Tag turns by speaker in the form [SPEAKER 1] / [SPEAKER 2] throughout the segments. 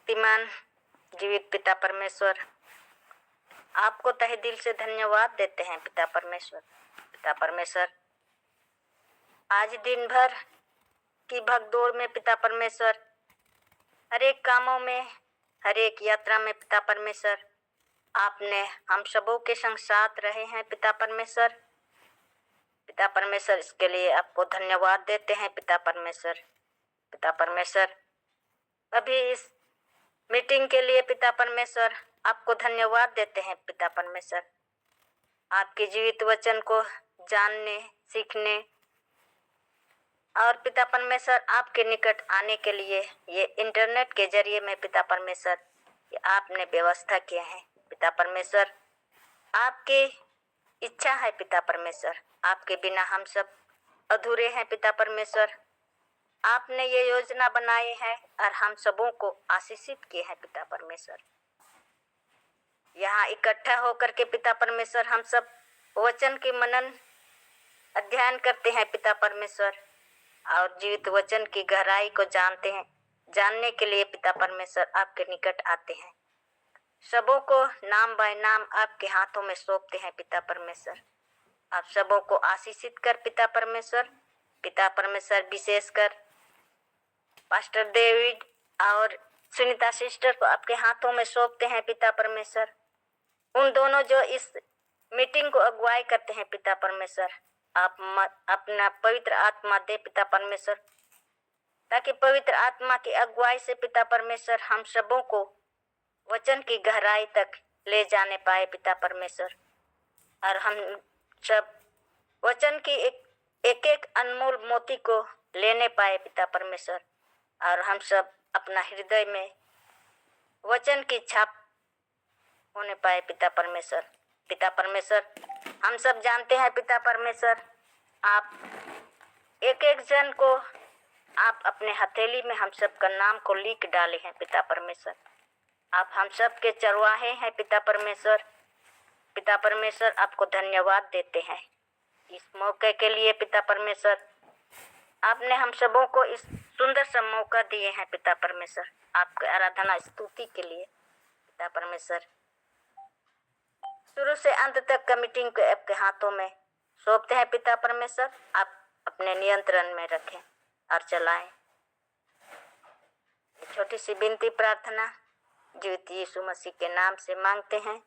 [SPEAKER 1] सर्वशक्तिमान जीवित पिता परमेश्वर, आपको तहे दिल से धन्यवाद देते हैं पिता परमेश्वर। पिता परमेश्वर, आज दिन भर की भगदौड़ में पिता परमेश्वर, हर एक कामों में, हर एक यात्रा में पिता परमेश्वर, आपने हम सबों के संग साथ रहे हैं पिता परमेश्वर। पिता परमेश्वर, इसके लिए आपको धन्यवाद देते हैं पिता परमेश्वर। पिता परमेश्वर, अभी इस मीटिंग के लिए पिता परमेश्वर आपको धन्यवाद देते हैं पिता परमेश्वर। आपके जीवित वचन को जानने, सीखने और पिता परमेश्वर आपके निकट आने के लिए ये इंटरनेट के जरिए में पिता परमेश्वर ये आपने व्यवस्था किया है पिता परमेश्वर। आपकी इच्छा है पिता परमेश्वर, आपके बिना हम सब अधूरे हैं पिता परमेश्वर। आपने ये योजना बनाई है और हम सबों को आशीषित किए हैं पिता परमेश्वर। यहाँ इकट्ठा होकर के पिता परमेश्वर हम सब वचन की मनन अध्ययन करते हैं पिता परमेश्वर और जीवित वचन की गहराई को जानते हैं। जानने के लिए पिता परमेश्वर आपके निकट आते हैं। सबों को नाम बाय नाम आपके हाथों में सौंपते हैं पिता परमेश्वर। आप सबों को आशीषित कर पिता परमेश्वर। पिता परमेश्वर, विशेषकर पास्टर डेविड और सुनीता सिस्टर को आपके हाथों में सौंपते हैं पिता परमेश्वर। उन दोनों जो इस मीटिंग को अगुवाई करते हैं पिता परमेश्वर, आप अपना पवित्र आत्मा दे पिता परमेश्वर, ताकि पवित्र आत्मा की अगुवाई से पिता परमेश्वर हम सबों को वचन की गहराई तक ले जाने पाए पिता परमेश्वर। और हम सब वचन की एक एक अनमोल मोती को लेने पाए पिता परमेश्वर। और हम सब अपना हृदय में वचन की छाप होने पाए पिता परमेश्वर। पिता परमेश्वर, हम सब जानते हैं पिता परमेश्वर, आप एक एक जन को आप अपने हथेली में हम सब का नाम को लिख डाले हैं पिता परमेश्वर। आप हम सब के चरवाहे हैं पिता परमेश्वर। पिता परमेश्वर, आपको धन्यवाद देते हैं इस मौके के लिए पिता परमेश्वर। आपने हम सबों को इस सुंदर सा मौका दिए हैं पिता परमेश्वर, आपकी आराधना स्तुति के लिए पिता परमेश्वर। शुरू से अंत तक का मीटिंग को आपके हाथों में सौंपते हैं पिता परमेश्वर। आप अपने नियंत्रण में रखें और चलाएं। छोटी सी विनती प्रार्थना जीवित यीशु मसीह के नाम से मांगते हैं,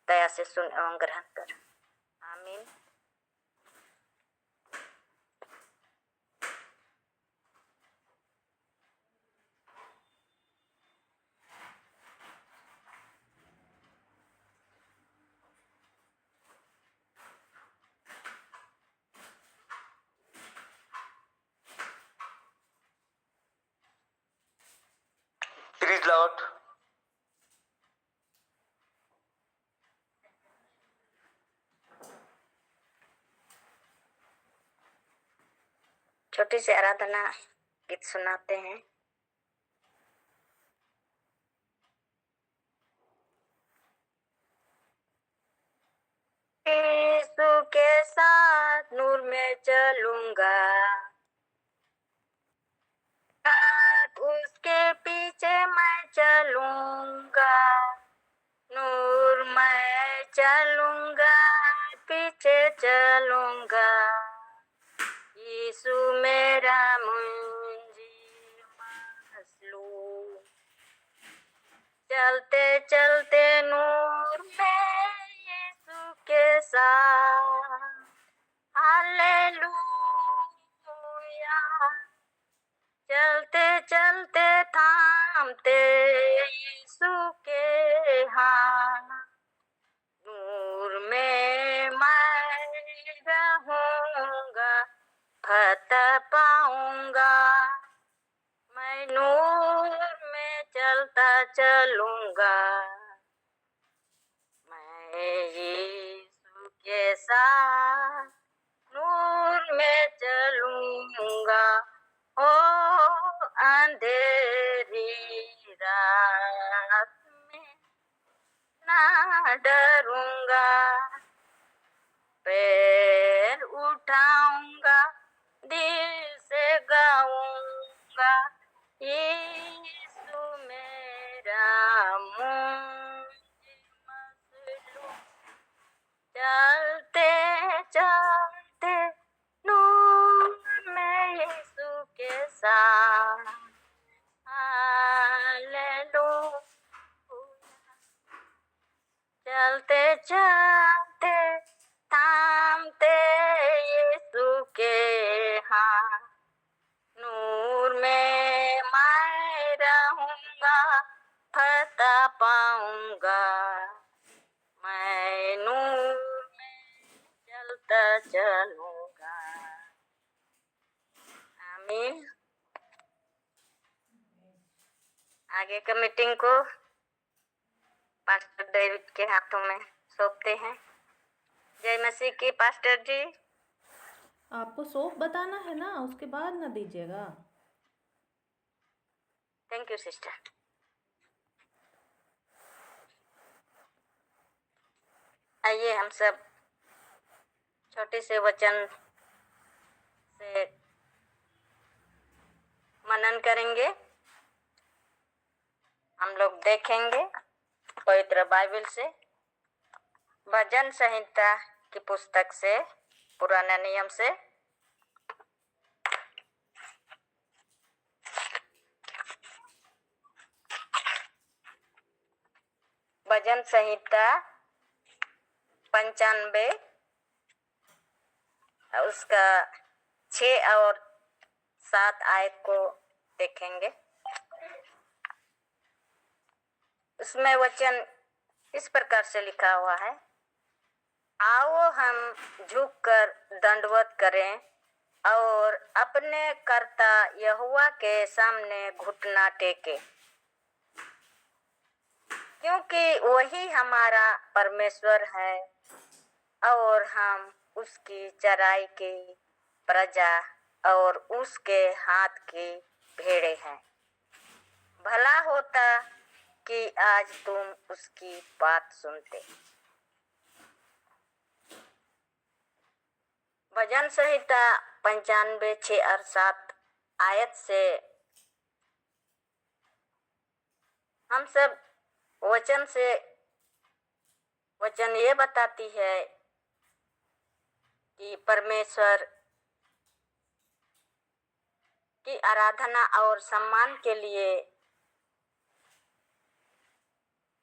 [SPEAKER 1] दया से सुन एवं ग्रहण कर, आमीन।
[SPEAKER 2] Praise Lord.
[SPEAKER 1] छोटी सी आराधना गीत सुनाते हैं। यीशु के साथ नूर में चलूंगा, उसके पीछे मैं चलूंगा। नूर में चलूंगा, पीछे चलूंगा। यीशु मेरा मुंजी मसलू, चलते चलते नूर में यीशु के साथ। हालेलुया, चलते चलते थामते यीशु के हाथ। नूर में मैं रहूंगा, फतह पाऊंगा। मैं नूर में चलता चलूंगा, मैं यीशु के साथ नूर में चलूंगा। ओ अंधेरी रात में ना डरूंगा, पैर उठाऊंगा, दिल से गाऊंगा। यीशु मेरा चलते थामते यीशु के हाथ, नूर में मैं रहूंगा, फतह पाऊंगा, मैं नूर में चलता चलूंगा। आमीन। आगे का मीटिंग को पास्टर डेविड के हाथों में सौंपते हैं। जय मसीह की। पास्टर जी,
[SPEAKER 3] आपको सौंप बताना है ना, उसके बाद ना दीजिएगा।
[SPEAKER 1] Thank you sister. आइए हम सब छोटे से वचन से मनन करेंगे। हम लोग देखेंगे पवित्र बाइबल से, भजन संहिता की पुस्तक से, पुराने नियम से। भजन संहिता 95 उसका 6 और 7 आयत को देखेंगे। उसमें वचन इस प्रकार से लिखा हुआ है, आओ हम झुककर दंडवत करें और अपने कर्ता यहोवा के सामने घुटना टेके, क्योंकि वही हमारा परमेश्वर है और हम उसकी चराई की प्रजा और उसके हाथ की भेड़ें हैं। भला होता कि आज तुम उसकी बात सुनते। भजन संहिता 95 6 और 7 आयत से हम सब वचन ये बताती है कि परमेश्वर की आराधना और सम्मान के लिए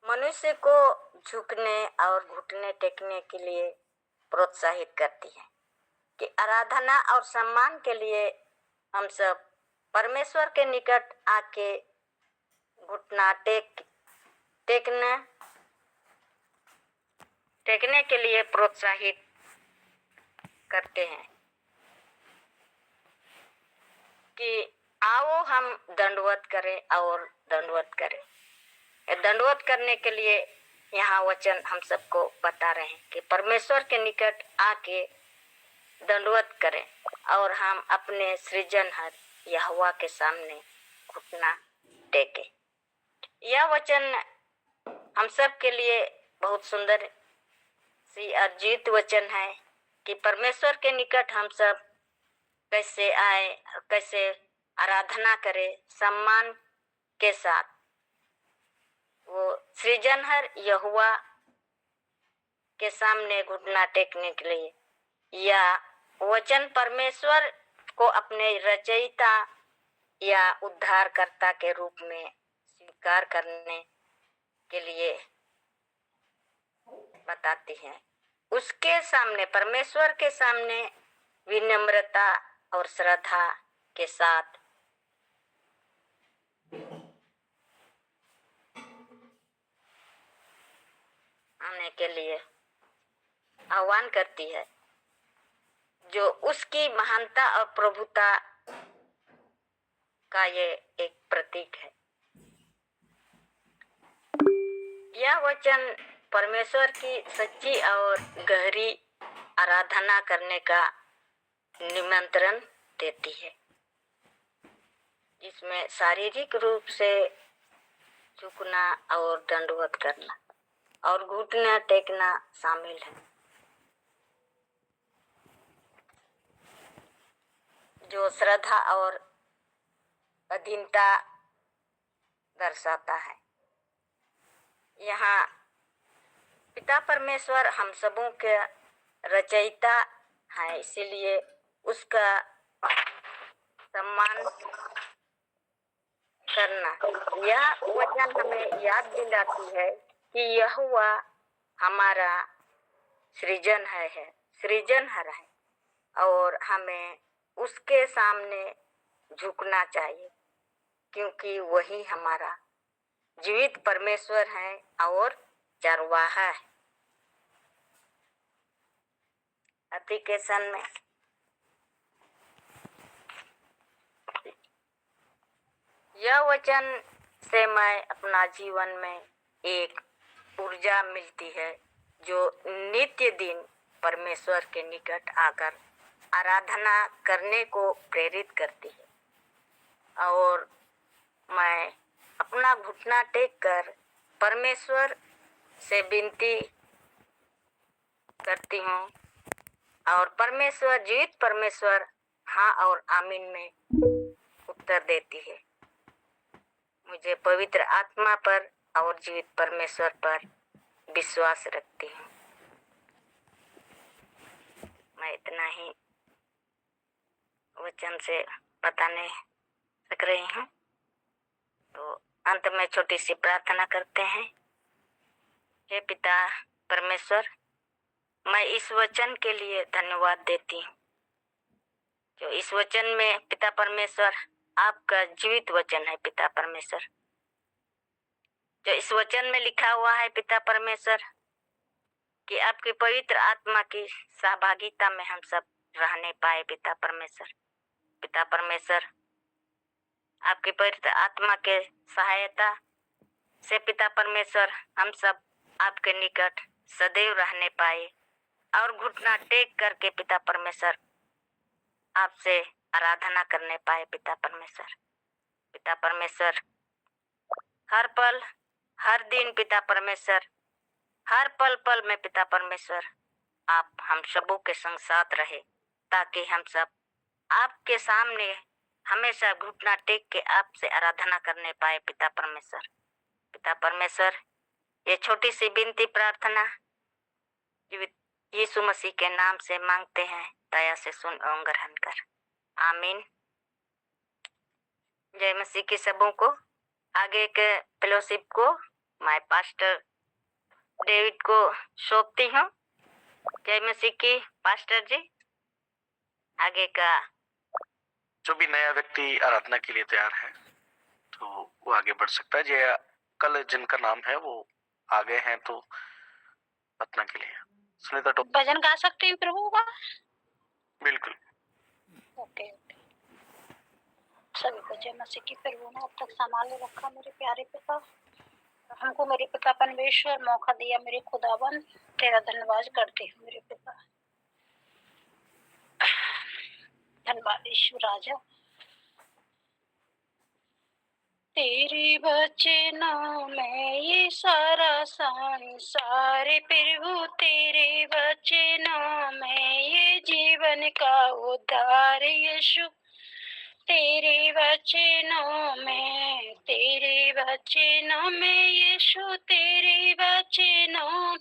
[SPEAKER 1] मनुष्य को झुकने और घुटने टेकने के लिए प्रोत्साहित करती है, कि आराधना और सम्मान के लिए हम सब परमेश्वर के निकट आके घुटना टेकने के लिए प्रोत्साहित करते हैं कि आओ हम दंडवत करें और दंडवत करें। दंडवत करने के लिए यहाँ वचन हम सबको बता रहे हैं कि परमेश्वर के निकट आके दंडवत करें और हम अपने सृजनहार यहोवा के सामने घुटना टेके। यह वचन हम सब के लिए बहुत सुंदर सी अर्जित वचन है कि परमेश्वर के निकट हम सब कैसे आए, कैसे आराधना करें सम्मान के साथ, वो सृजनहार यहोवा के सामने घुटना टेकने के लिए, या वचन परमेश्वर को अपने रचयिता या उद्धारकर्ता के रूप में स्वीकार करने के लिए बताती है। उसके सामने, परमेश्वर के सामने विनम्रता और श्रद्धा के साथ आने के लिए आह्वान करती है, जो उसकी महानता और प्रभुता का ये एक प्रतीक है। यह वचन परमेश्वर की सच्ची और गहरी आराधना करने का निमंत्रण देती है, जिसमें शारीरिक रूप से झुकना और दंडवत करना और घुटना टेकना शामिल है, जो श्रद्धा और अधीनता दर्शाता है। यहाँ पिता परमेश्वर हम सबों के रचयिता है, इसीलिए उसका सम्मान करना। यह वचन हमें याद दिलाती है कि यहोवा हमारा सृजनहार है और हमें उसके सामने झुकना चाहिए, क्योंकि वही हमारा जीवित परमेश्वर है और चरवाहा है। एप्लीकेशन में यह वचन से मैं अपना जीवन में एक ऊर्जा मिलती है जो नित्य दिन परमेश्वर के निकट आकर आराधना करने को प्रेरित करती है। और मैं अपना घुटना टेक कर परमेश्वर से विनती करती हूँ और परमेश्वर, जीवित परमेश्वर, हाँ और आमीन में उत्तर देती है। मुझे पवित्र आत्मा पर और जीवित परमेश्वर पर विश्वास रखती हूँ। मैं इतना ही वचन से बताने लग रही हूँ। तो अंत में छोटी सी प्रार्थना करते हैं। हे पिता परमेश्वर, मैं इस वचन के लिए धन्यवाद देती हूँ, जो इस वचन में पिता परमेश्वर आपका जीवित वचन है। पिता परमेश्वर, जो इस वचन में लिखा हुआ है पिता परमेश्वर, कि आपकी पवित्र आत्मा की सहभागिता में हम सब रहने पाए। पिता परमेश्वर, पिता परमेश्वर, आपकी पवित्र आत्मा के सहायता से पिता परमेश्वर हम सब आपके निकट सदैव रहने पाए और घुटना टेक करके पिता परमेश्वर आपसे आराधना करने पाए। पिता परमेश्वर, पिता परमेश्वर, हर पल हर दिन पिता परमेश्वर, हर पल पल में पिता परमेश्वर आप हम सबों के संग साथ रहे, ताकि हम सब आपके सामने हमेशा घुटना टेक के आपसे आराधना करने पाए। पिता परमेश्वर, पिता परमेश्वर, ये छोटी सी विनती प्रार्थना यीशु मसीह के नाम से मांगते हैं। दया से सुन और ग्रहण कर। आमीन। जय मसीह की सबों को। आगे के फेलोशिप को मैं पास्टर डेविड को सौंपती हूँ। जय मसीह की। पास्टर जी, आगे का
[SPEAKER 2] जो भी नया व्यक्ति आराधना के लिए तैयार है तो वो आगे बढ़ सकता है। जो कल जिनका नाम है वो आ गए हैं तो आराधना के लिए सुनीता टोप
[SPEAKER 4] भजन गा सकते हैं प्रभु का?
[SPEAKER 2] बिल्कुल।
[SPEAKER 4] ओके। सभी को जय मसीह की। प्रभु ने अब तक संभाले रखा मेरे प्यारे पिता, हमको मेरे पिता परमेश्वर मौका दिया। मेरे खुदावन तेरा धन्यवाद करते हैं मेरे पिता। धन्यवाद यीशु राजा। तेरे वचनों में ये सारा संसार प्रभु, तेरे वचनों में ये जीवन का उद्धार यीशु। तेरे वचनों में, तेरे वचनों में यीशु, तेरे वचनों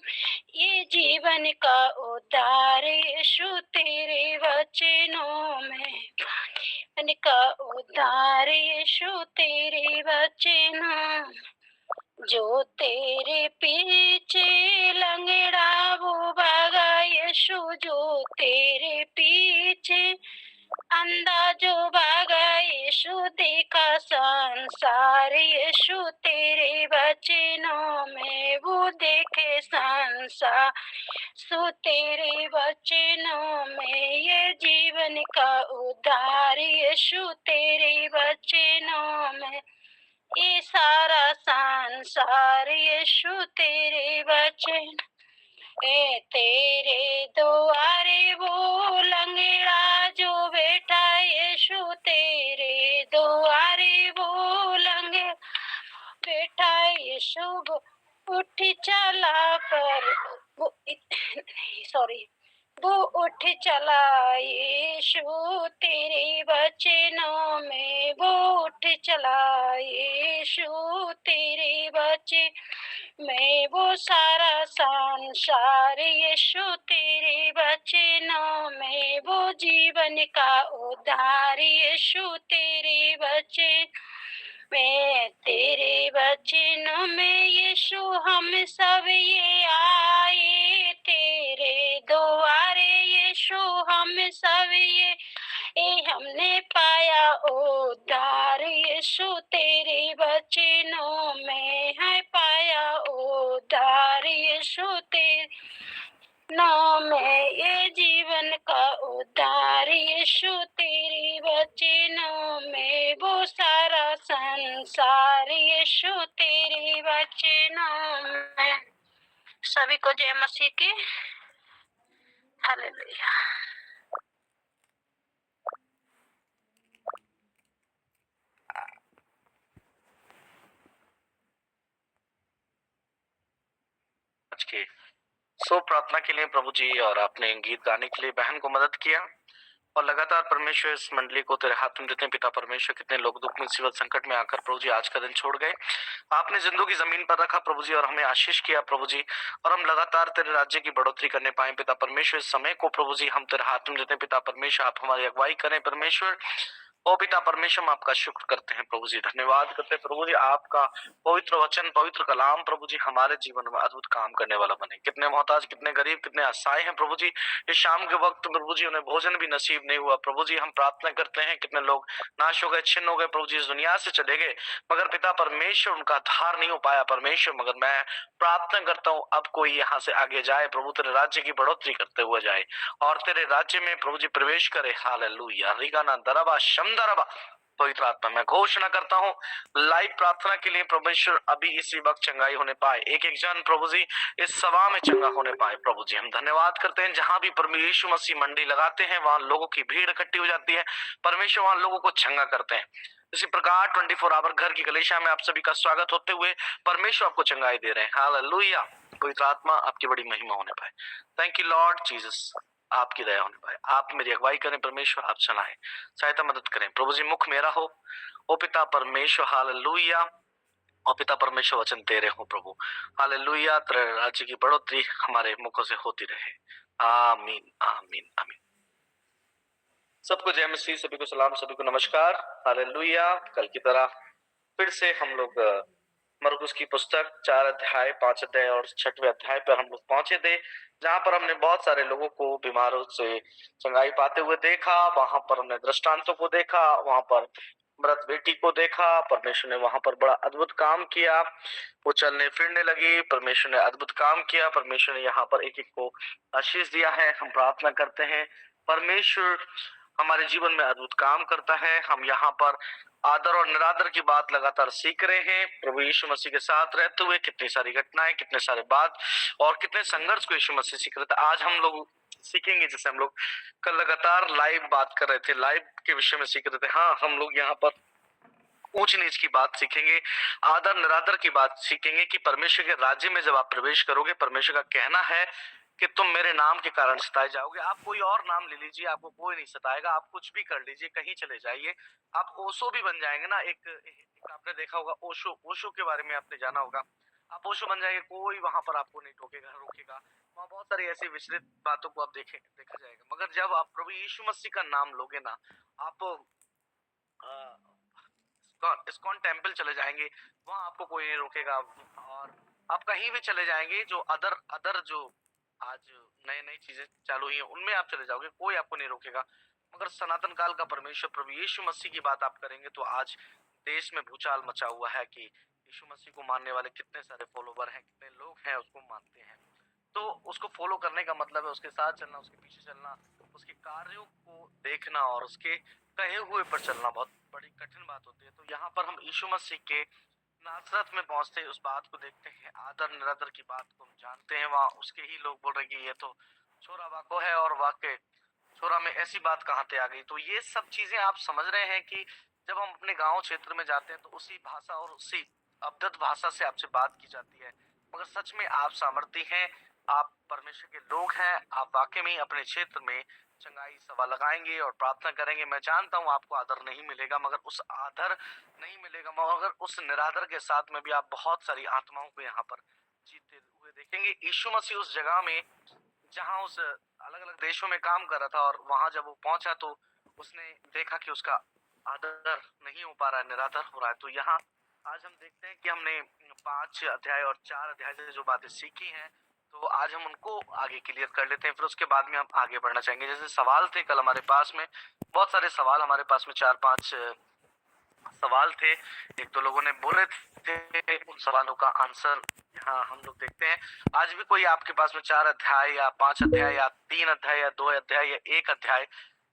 [SPEAKER 4] ये जीवन का उद्धार यीशु। तेरे वचनों में जीवन का उद्धार यीशु। तेरे वचनों जो तेरे पीछे लंगड़ा वो भागा यीशु, जो तेरे पीछे अंधा जो भागा यीशु, देखा संसार यीशु। तेरे वचनों में वो देखे संसार सो, तेरे वचनों में ये जीवन का उद्धार यीशु। तेरे वचनों में ये सारा संसार यीशु। तेरे वचन ए तेरे द्वारे वो लंगड़ा जो बैठा यीशु, तेरे द्वारे वो लंगड़ा बैठा यीशु, उठ चला पर वो वो उठ चला यीशु। तेरे वचनों में वो उठ चला यीशु। तेरे वचन में वो सारा संसार यीशु। तेरे वचनों में वो जीवन का उद्धार यीशु। तेरे वचन में, तेरे वचनों में यीशु हम सब ये आए यीशु तेरे वचनों में वो सारा संसार, यीशु तेरे वचनों में। सभी को जय मसीह की। हालेलुया।
[SPEAKER 2] आज के सो प्रार्थना के लिए प्रभु जी, और आपने गीत गाने के लिए बहन को मदद किया, और लगातार परमेश्वर इस मंडली को तेरे हाथ में देते हैं। पिता परमेश्वर, कितने लोग दुख मुसीबत संकट में आकर प्रभु जी आज का दिन छोड़ गए, आपने जिंदगी जमीन पर रखा प्रभु जी, और हमें आशीष किया प्रभु जी, और हम लगातार तेरे राज्य की बढ़ोतरी करने पाए। पिता परमेश्वर, इस समय को प्रभु जी हम तेरे हाथ में देते हैं। पिता परमेश्वर, आप हमारी अगुवाई करें परमेश्वर। ओ पिता परमेश्वर, हम आपका शुक्र करते हैं प्रभु जी, धन्यवाद करते हैं प्रभु जी, आपका पवित्र वचन, पवित्र कलाम प्रभु जी हमारे जीवन में अद्भुत काम करने वाला बने। कितने मोहताज, कितने गरीब, कितने असहाय हैं प्रभु जी, इस शाम के वक्त प्रभु जी उन्हें भोजन भी नसीब नहीं हुआ प्रभु जी, हम प्रार्थना करते हैं। कितने लोग नाश हो गए, छिन्न हो गए प्रभु जी, इस दुनिया से चले गए, मगर पिता परमेश्वर उनका धार नहीं हो पाया परमेश्वर। मगर मैं प्रार्थना करता हूँ अब कोई यहाँ से आगे जाए प्रभु, तेरे राज्य की बढ़ोतरी करते हुए जाए और तेरे राज्य में प्रभु जी प्रवेश करे। हालेलुया। रिगाना दरबा शमदरबा। पवित्र आत्मा, मैं घोषणा करता हूँ लाइव प्रार्थना के लिए परमेश्वर अभी इसी वक्त चंगाई होने पाए, एक एक जन प्रभु जी इस सभा में चंगा होने पाए प्रभु जी। हम धन्यवाद करते हैं, जहां भी परमेश्वर यीशु मसीह मंडी लगाते हैं वहां लोगों की भीड़ इकट्ठी हो जाती है परमेश्वर, वहां लोगों को चंगा करते हैं। इसी प्रकार 24 आवर घर की कलीसिया में आप सभी का स्वागत होते हुए परमेश्वर आपको चंगाई दे रहे हैं। हालेलुया। पवित्र आत्मा, आपकी बड़ी महिमा होने पाए। थैंक यू लॉर्ड जीसस, आपकी दया होने पाए। आप मेरी अगुवाई करें परमेश्वर, आप चलाएं, सहायता मदद करें प्रभु जी, मुख मेरा हो ओ पिता परमेश्वर। हालेलुया। और पिता परमेश्वर, वचन तेरे हो प्रभु। हालेलुया। तेरे राज्य की बढ़ोतरी हमारे मुखों से होती रहे। आमीन आमीन आमीन। सबको जय मसीह, सभी को सलाम, सभी को नमस्कार। हालेलुया। कल की तरह फिर से हम लोग मरकुस की पुस्तक 4 अध्याय, 5 अध्याय और 6वें अध्याय पर हम लोग पहुंचे थे, जहां पर हमने बहुत सारे लोगों को बीमारों से चंगाई पाते हुए देखा। वहां पर हमने दृष्टांतों को देखा, वहां पर मृत बेटी को देखा। परमेश्वर ने वहां पर बड़ा अद्भुत काम किया, वो चलने फिरने लगी। परमेश्वर ने अद्भुत काम किया। परमेश्वर ने यहाँ पर एक एक को आशीष दिया है। हम प्रार्थना करते हैं परमेश्वर हमारे जीवन में अद्भुत काम करता है। हम यहाँ पर आदर और निरादर की बात लगातार सीख रहे हैं प्रभु यीशु मसीह के साथ रहते हुए। कितनी सारी घटनाएं, कितने सारे बात और कितने संघर्ष को यीशु मसीह सीख रहे थे। आज हम लोग सीखेंगे, जैसे हम लोग कल लगातार लाइव बात कर रहे थे, लाइव के विषय में सीख रहे थे। हाँ, हम लोग यहाँ पर ऊंच नीच की बात सीखेंगे, आदर निरादर की बात सीखेंगे कि परमेश्वर के राज्य में जब आप प्रवेश करोगे, परमेश्वर का कहना है कि तुम मेरे नाम के कारण सताए जाओगे। आप कोई और नाम ले लीजिए, आपको कोई नहीं सताएगा। आप कुछ भी कर लीजिए, कहीं चले जाइए, आप ओशो भी बन जाएंगे ना। एक आपने देखा होगा ओशो, ओशो के बारे में आपने जाना होगा। आप ओशो बन जाएंगे, कोई वहां पर आपको नहीं रोकेगा। वहां बहुत सारी ऐसी विचलित बातों को आप देखा जाएगा। मगर जब आप प्रभु यीशु मसीह का नाम लोगे ना, आप इस्कॉन टेम्पल चले जाएंगे, वहां आपको कोई नहीं रोकेगा। और आप कहीं भी चले जाएंगे, जो अदर जो आज नई नई चीजें चालू हुई हैं उनमें आप चले जाओगे, कोई आपको नहीं रोकेगा। मगर सनातन काल का परमेश्वर प्रभु यीशु मसीह की बात आप करेंगे तो आज देश में भूचाल मचा हुआ है कि यीशु मसीह को मानने वाले कितने सारे फॉलोवर हैं, कितने लोग हैं उसको मानते हैं। तो उसको फॉलो करने का मतलब है उसके साथ चलना, उसके पीछे चलना, उसके कार्यों को देखना और उसके कहे हुए पर चलना बहुत बड़ी कठिन बात होती है। तो यहाँ पर हम यीशु मसीह के नासरत में पहुंचते उस बात को देखते हैं, आदर निरादर की बात को हम जानते हैं। वहाँ उसके ही लोग बोल रहे कि ये तो छोरा वाको है, और वाकई छोरा में ऐसी बात कहाँ से आ गई। तो ये सब चीजें आप समझ रहे हैं कि जब हम अपने गांव क्षेत्र में जाते हैं तो उसी भाषा और उसी अवदत भाषा से आपसे बात की जाती है। मगर सच में आप सामर्थ्य हैं, आप परमेश्वर के लोग हैं, आप वाकई में अपने क्षेत्र में चंगाई सभा लगाएंगे और प्रार्थना करेंगे। मैं जानता हूँ आपको आदर नहीं मिलेगा, मगर उस आदर नहीं मिलेगा, मगर उस निरादर के साथ में भी आप बहुत सारी आत्माओं को यहाँ पर जीते हुए देखेंगे। यीशु मसीह उस जगह में जहाँ उस अलग अलग देशों में काम कर रहा था, और वहां जब वो पहुंचा तो उसने देखा कि उसका आदर नहीं हो पा रहा है, निरादर हो रहा है। तो यहाँ आज हम देखते हैं कि हमने 5 अध्याय और 4 अध्याय से जो बातें सीखी हैं, तो आज हम उनको आगे क्लियर कर लेते हैं, फिर उसके बाद में हम आगे बढ़ना चाहेंगे। जैसे सवाल थे कल हमारे पास में, बहुत सारे सवाल हमारे पास में 4-5 सवाल थे। एक दो लोगों ने बोले थे, उन सवालों का आंसर यहाँ हम लोग देखते हैं। आज भी कोई आपके पास में 4 अध्याय या 5 अध्याय या 3 अध्याय या 2 अध्याय या 1 अध्याय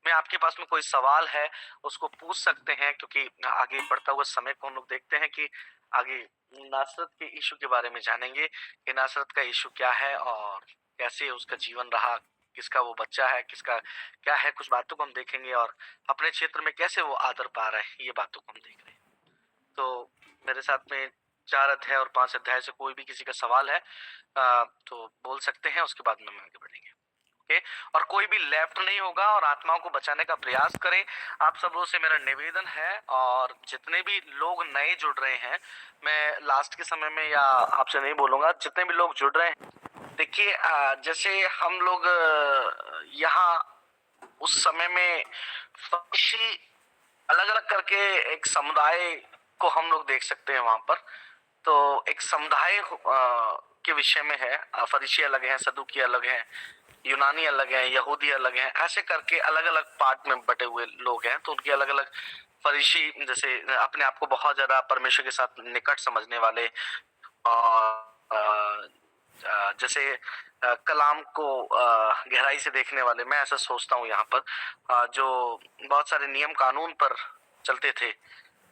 [SPEAKER 2] में आपके पास में कोई सवाल है उसको पूछ सकते हैं, क्योंकि आगे बढ़ता हुआ समय को हम लोग देखते हैं कि आगे नासरत के इशू के बारे में जानेंगे कि नासरत का इशू क्या है और कैसे उसका जीवन रहा, किसका वो बच्चा है, किसका क्या है, कुछ बातों को हम देखेंगे और अपने क्षेत्र में कैसे वो आदर पा रहे हैं, ये बातों को हम देख रहे हैं। तो मेरे साथ में 4 अध्याय और 5 अध्याय से कोई भी किसी का सवाल है तो बोल सकते हैं, उसके बाद में हम आगे बढ़ेंगे। ओके, और कोई भी लेफ्ट नहीं होगा और आत्माओं को बचाने का प्रयास करें। आप सबों से मेरा निवेदन है, और जितने भी लोग नए जुड़ रहे हैं, मैं लास्ट के समय में या आपसे नहीं बोलूंगा, जितने भी लोग जुड़ रहे हैं, देखिए जैसे हम लोग यहाँ उस समय में फर्शी अलग अलग करके एक समुदाय को हम लोग देख सकते हैं वहां पर। तो एक समुदाय के विषय में है, फरीसी अलग हैं, सदूकी अलग हैं, यूनानी अलग हैं, यहूदी अलग हैं, ऐसे करके अलग अलग पार्ट में बटे हुए लोग हैं। तो उनके अलग अलग फरीसी जैसे अपने आप को बहुत ज्यादा परमेश्वर के साथ निकट समझने वाले, और जैसे कलाम को गहराई से देखने वाले, मैं ऐसा सोचता हूँ यहाँ पर, जो बहुत सारे नियम कानून पर चलते थे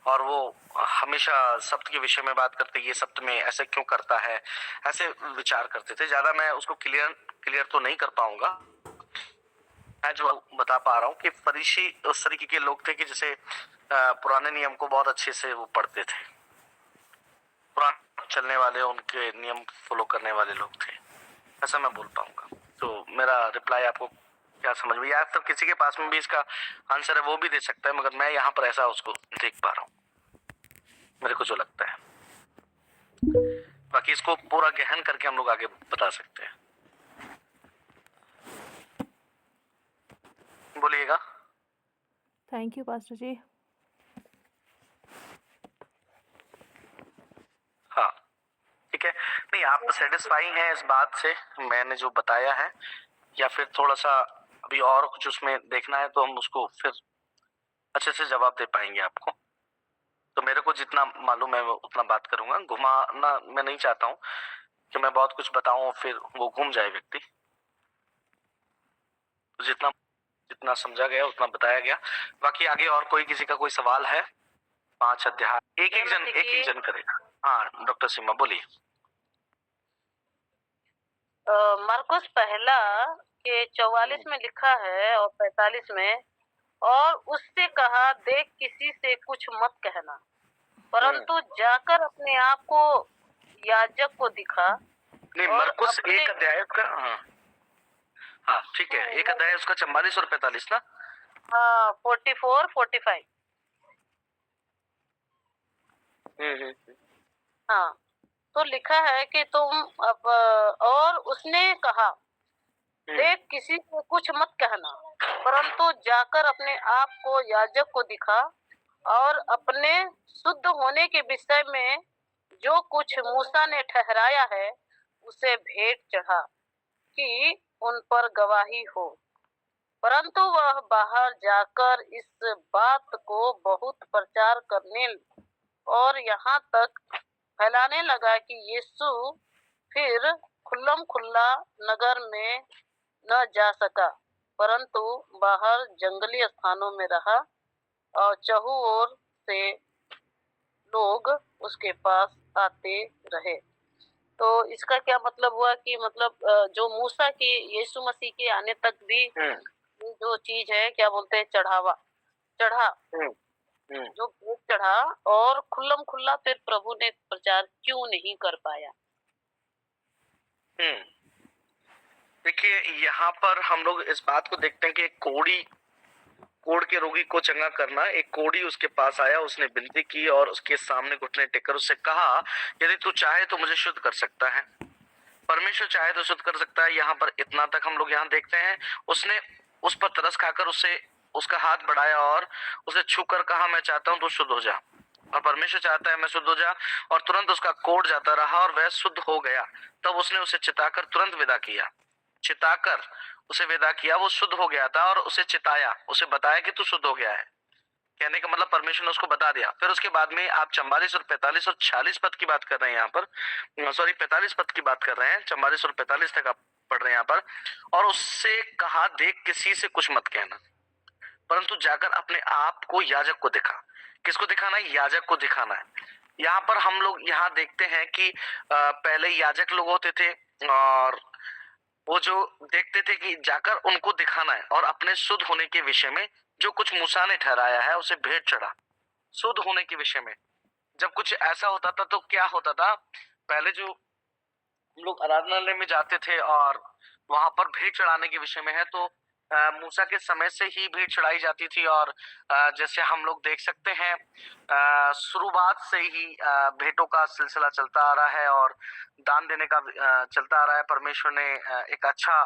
[SPEAKER 2] और वो हमेशा सप्त के विषय में बात करते, ये सप्त में ऐसे क्यों करता है, ऐसे विचार करते थे। ज्यादा मैं उसको क्लियर तो नहीं कर पाऊंगा। मैं जो बता पा रहा हूँ कि फरीसी उस तरीके के लोग थे कि जैसे पुराने नियम को बहुत अच्छे से वो पढ़ते थे, पुराने चलने वाले, उनके नियम फॉलो करने वाले लोग थे, ऐसा मैं बोल पाऊंगा। तो मेरा रिप्लाई आपको क्या समझ में, या तो किसी के पास में भी इसका आंसर है वो भी दे सकता है, मगर मैं यहाँ पर ऐसा उसको देख पा रहा हूँ, मेरे को जो लगता है। बाकी इसको पूरा गहन करके हम लोग आगे बता सकते हैं। बोलिएगा।
[SPEAKER 3] थैंक यू पास्टर जी।
[SPEAKER 2] हाँ ठीक है, नहीं आप सेटिस्फाई हैं इस बात से मैंने जो बताया है, या फिर थोड़ा सा अभी और कुछ उसमें देखना है तो हम उसको फिर अच्छे से जवाब दे पाएंगे आपको। तो मेरे को जितना मालूम है मैं उतना बात करूंगा, घुमाना मैं नहीं चाहता हूँ कि मैं बहुत कुछ बताऊं फिर वो घूम जाए व्यक्ति। तो जितना समझा गया उतना बताया गया। बाकी आगे और कोई किसी का कोई सवाल है? 5 अध्याय एक एक जन करेगा। हाँ डॉक्टर सीमा बोलिए।
[SPEAKER 5] मरकुस पहला के 44 में लिखा है और 45 में, और उससे कहा देख किसी से कुछ मत कहना, परंतु जाकर अपने आप को याजक को दिखा।
[SPEAKER 2] नहीं मरकुस एक अध्याय का, हाँ ठीक है, एक अध्याय उसका 44 और 45 ना।
[SPEAKER 5] हाँ 44 45। हाँ तो लिखा है कि तुम अब, और उसने कहा देख किसी से कुछ मत कहना, परंतु जाकर अपने आप को याजक को दिखा और अपने शुद्ध होने के विषय में जो कुछ मूसा ने ठहराया है उसे भेंट चढ़ा कि उन पर गवाही हो। परंतु वह बाहर जाकर इस बात को बहुत प्रचार करने और यहाँ तक फैलाने लगा कि यीशु फिर खुल्लम खुल्ला नगर में न जा सका, परंतु बाहर जंगली स्थानों में रहा और चहुं ओर से लोग उसके पास आते रहे। तो इसका क्या मतलब हुआ कि मतलब जो मूसा की यीशु मसीह के आने तक भी जो चीज है क्या बोलते हैं चढ़ा जो भेंट चढ़ा, और खुल्लम खुल्ला फिर प्रभु ने प्रचार क्यों नहीं कर पाया?
[SPEAKER 2] देखिए यहाँ पर हम लोग इस बात को देखते हैं कि एक कोढ़ के रोगी को चंगा करना, एक कोढ़ी उसके पास आया, उसने विनती की और उसके सामने घुटने टेककर उससे कहा यदि तू चाहे तो मुझे शुद्ध कर सकता है। परमेश्वर चाहे तो शुद्ध कर सकता है। यहाँ पर इतना तक हम लोग यहाँ देखते हैं। उसने उस पर तरस खाकर उसका हाथ बढ़ाया और उसे छूकर कहा मैं चाहता हूँ तू शुद्ध हो जा, और परमेश्वर चाहता है मैं शुद्ध हो जा, और तुरंत उसका कोढ़ जाता रहा और वह शुद्ध हो गया। तब उसने उसे चिताकर तुरंत विदा किया, चिताकर उसे विदा किया, वो शुद्ध हो गया था और उसे चिताया, उसे बताया कि तू शुद्ध हो गया है। कहने का मतलब परमेश्वर ने उसको बता दिया। फिर उसके बाद में आप 44 और 45 और 46 पद की बात कर रहे हैं यहाँ पर, सॉरी 45 पद की बात कर रहे हैं, 44 और 45 तक आप पढ़ रहे हैं यहाँ पर। और उससे कहा देख किसी से कुछ मत कहना। परंतु जाकर अपने आप को याजक को दिखा। किसको दिखाना है? याजक को दिखाना है। यहाँ पर हम लोग यहाँ देखते हैं कि पहले याजक लोग होते थे और वो जो देखते थे कि जाकर उनको दिखाना है और अपने शुद्ध होने के विषय में जो कुछ मूसा ने ठहराया है उसे भेंट चढ़ा। शुद्ध होने के विषय में जब कुछ ऐसा होता था तो क्या होता था, पहले जो हम लोग आराधनालय में जाते थे और वहां पर भेंट चढ़ाने के विषय में है तो मूसा के समय से ही भेंट चढ़ाई जाती थी और जैसे हम लोग देख सकते हैं शुरुआत से ही भेंटों का सिलसिला चलता आ रहा है और दान देने का चलता आ रहा है। परमेश्वर ने एक अच्छा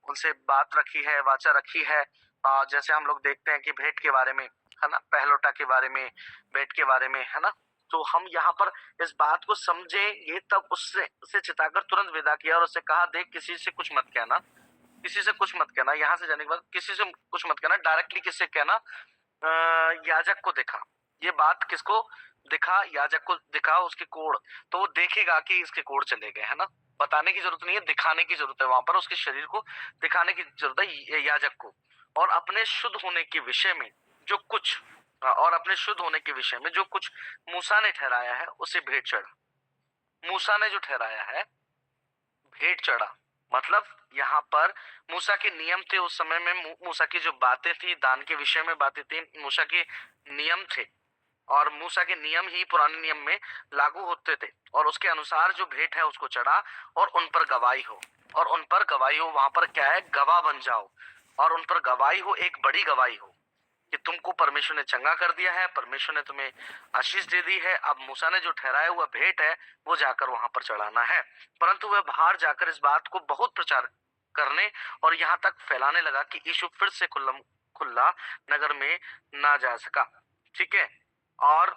[SPEAKER 2] उनसे बात रखी है, वाचा रखी है। जैसे हम लोग देखते हैं कि भेंट के बारे में है ना, पहलोटा के बारे में, भेंट के बारे में है ना, तो हम यहाँ पर इस बात को समझेंगे तब उसे चिताकर तुरंत विदा किया और उससे कहा, देख किसी से कुछ मत कहना, किसी से कुछ मत कहना। यहाँ से जाने के बाद किसी से कुछ मत कहना, डायरेक्टली किससे कहना? याजक को दिखा। ये बात किसको दिखा? याजक को दिखा उसके कोड़, तो वो देखेगा कि इसके कोड़ चले गए, है ना। बताने की जरूरत नहीं है, दिखाने की जरूरत है। वहां पर उसके शरीर को दिखाने की जरूरत है याजक को। और अपने शुद्ध होने के विषय में जो कुछ मूसा ने ठहराया है उसे भेंट चढ़ा। मूसा ने जो ठहराया है भेंट चढ़ा, मतलब यहाँ पर मूसा के नियम थे उस समय में, मूसा की जो बातें थी, दान के विषय में बातें थी, मूसा के नियम थे और मूसा के नियम ही पुराने नियम में लागू होते थे और उसके अनुसार जो भेंट है उसको चढ़ा और उन पर गवाही हो। वहां पर क्या है? गवाह बन जाओ और उन पर गवाही हो, एक बड़ी गवाही हो कि तुमको परमेश्वर ने चंगा कर दिया है, परमेश्वर ने तुम्हें आशीष दे दी है। अब मूसा ने जो ठहराया हुआ भेंट है वो जाकर वहां पर चढ़ाना है। परंतु वह बाहर जाकर इस बात को बहुत प्रचार करने और यहाँ तक फैलाने लगा कि यीशु फिर से खुला नगर में ना जा सका। ठीक है, और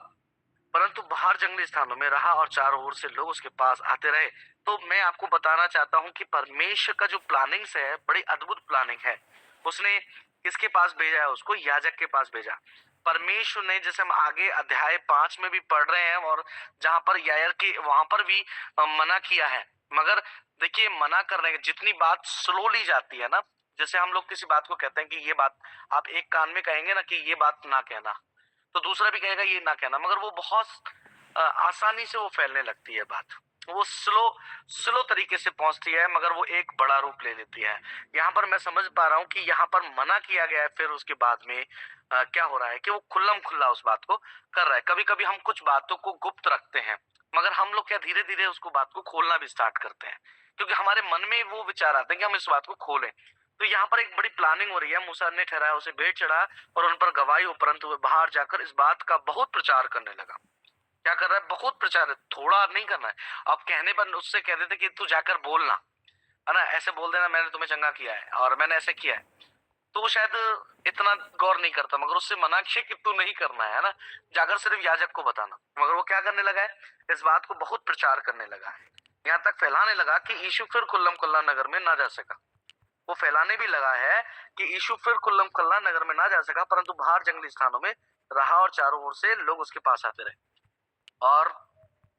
[SPEAKER 2] परंतु बाहर जंगली स्थानों में रहा और चारों ओर से लोग उसके पास आते रहे। तो मैं आपको बताना चाहता हूं कि परमेश्वर का जो प्लानिंग्स है बड़ी अद्भुत प्लानिंग है। उसने किसके पास भेजा है? उसको याजक के पास भेजा। परमेश्वर ने, जैसे हम आगे अध्याय 5 में भी पढ़ रहे हैं और जहां पर यायर के वहां पर भी मना किया है, मगर देखिए मना करने की जितनी बात स्लो ली जाती है ना, जैसे हम लोग किसी बात को कहते हैं कि ये बात आप एक कान में कहेंगे ना कि ये बात ना कहना, तो दूसरा भी कहेगा ये ना कहना, मगर वो बहुत आसानी से वो फैलने लगती है बात, वो स्लो तरीके से पहुंचती है मगर वो एक बड़ा रूप ले लेती है। यहाँ पर मैं समझ पा रहा हूँ कि यहाँ पर मना किया गया है, फिर उसके बाद में क्या हो रहा है कि वो खुल्लम खुल्ला उस बात को कर रहा है। कभी कभी हम कुछ बातों को गुप्त रखते हैं मगर हम लोग क्या धीरे धीरे उसको बात को खोलना भी स्टार्ट करते हैं, क्योंकि हमारे मन में वो विचार आते हैं कि हम इस बात को खोलें। तो यहाँ पर एक बड़ी प्लानिंग हो रही है। मूसा ने ठहराया, उसे भेंट चढ़ा और उन पर गवाही हो, परंतु वह बाहर जाकर इस बात का बहुत प्रचार करने लगा। क्या कर रहा है? बहुत प्रचार है, थोड़ा नहीं करना है। अब कहने पर उससे कह देते कि तू जाकर बोलना, है ना, ऐसे बोल देना मैंने तुम्हें चंगा किया है और मैंने ऐसे किया है, तो वो शायद इतना गौर नहीं करता, मगर उससे मना किया कि तू नहीं करना है ना, जाकर सिर्फ याजक को बताना। मगर वो क्या करने लगा है? इस बात को बहुत प्रचार करने लगा है, यहाँ तक फैलाने लगा कि यीशु फिर खुल्लम खुल्ला नगर में ना जा सका। वो फैलाने भी लगा है कि यीशु फिर खुल्लम खुल्ला नगर में ना जा सका, परंतु बाहर जंगली स्थानों में रहा और चारों ओर से लोग उसके पास आते रहे। और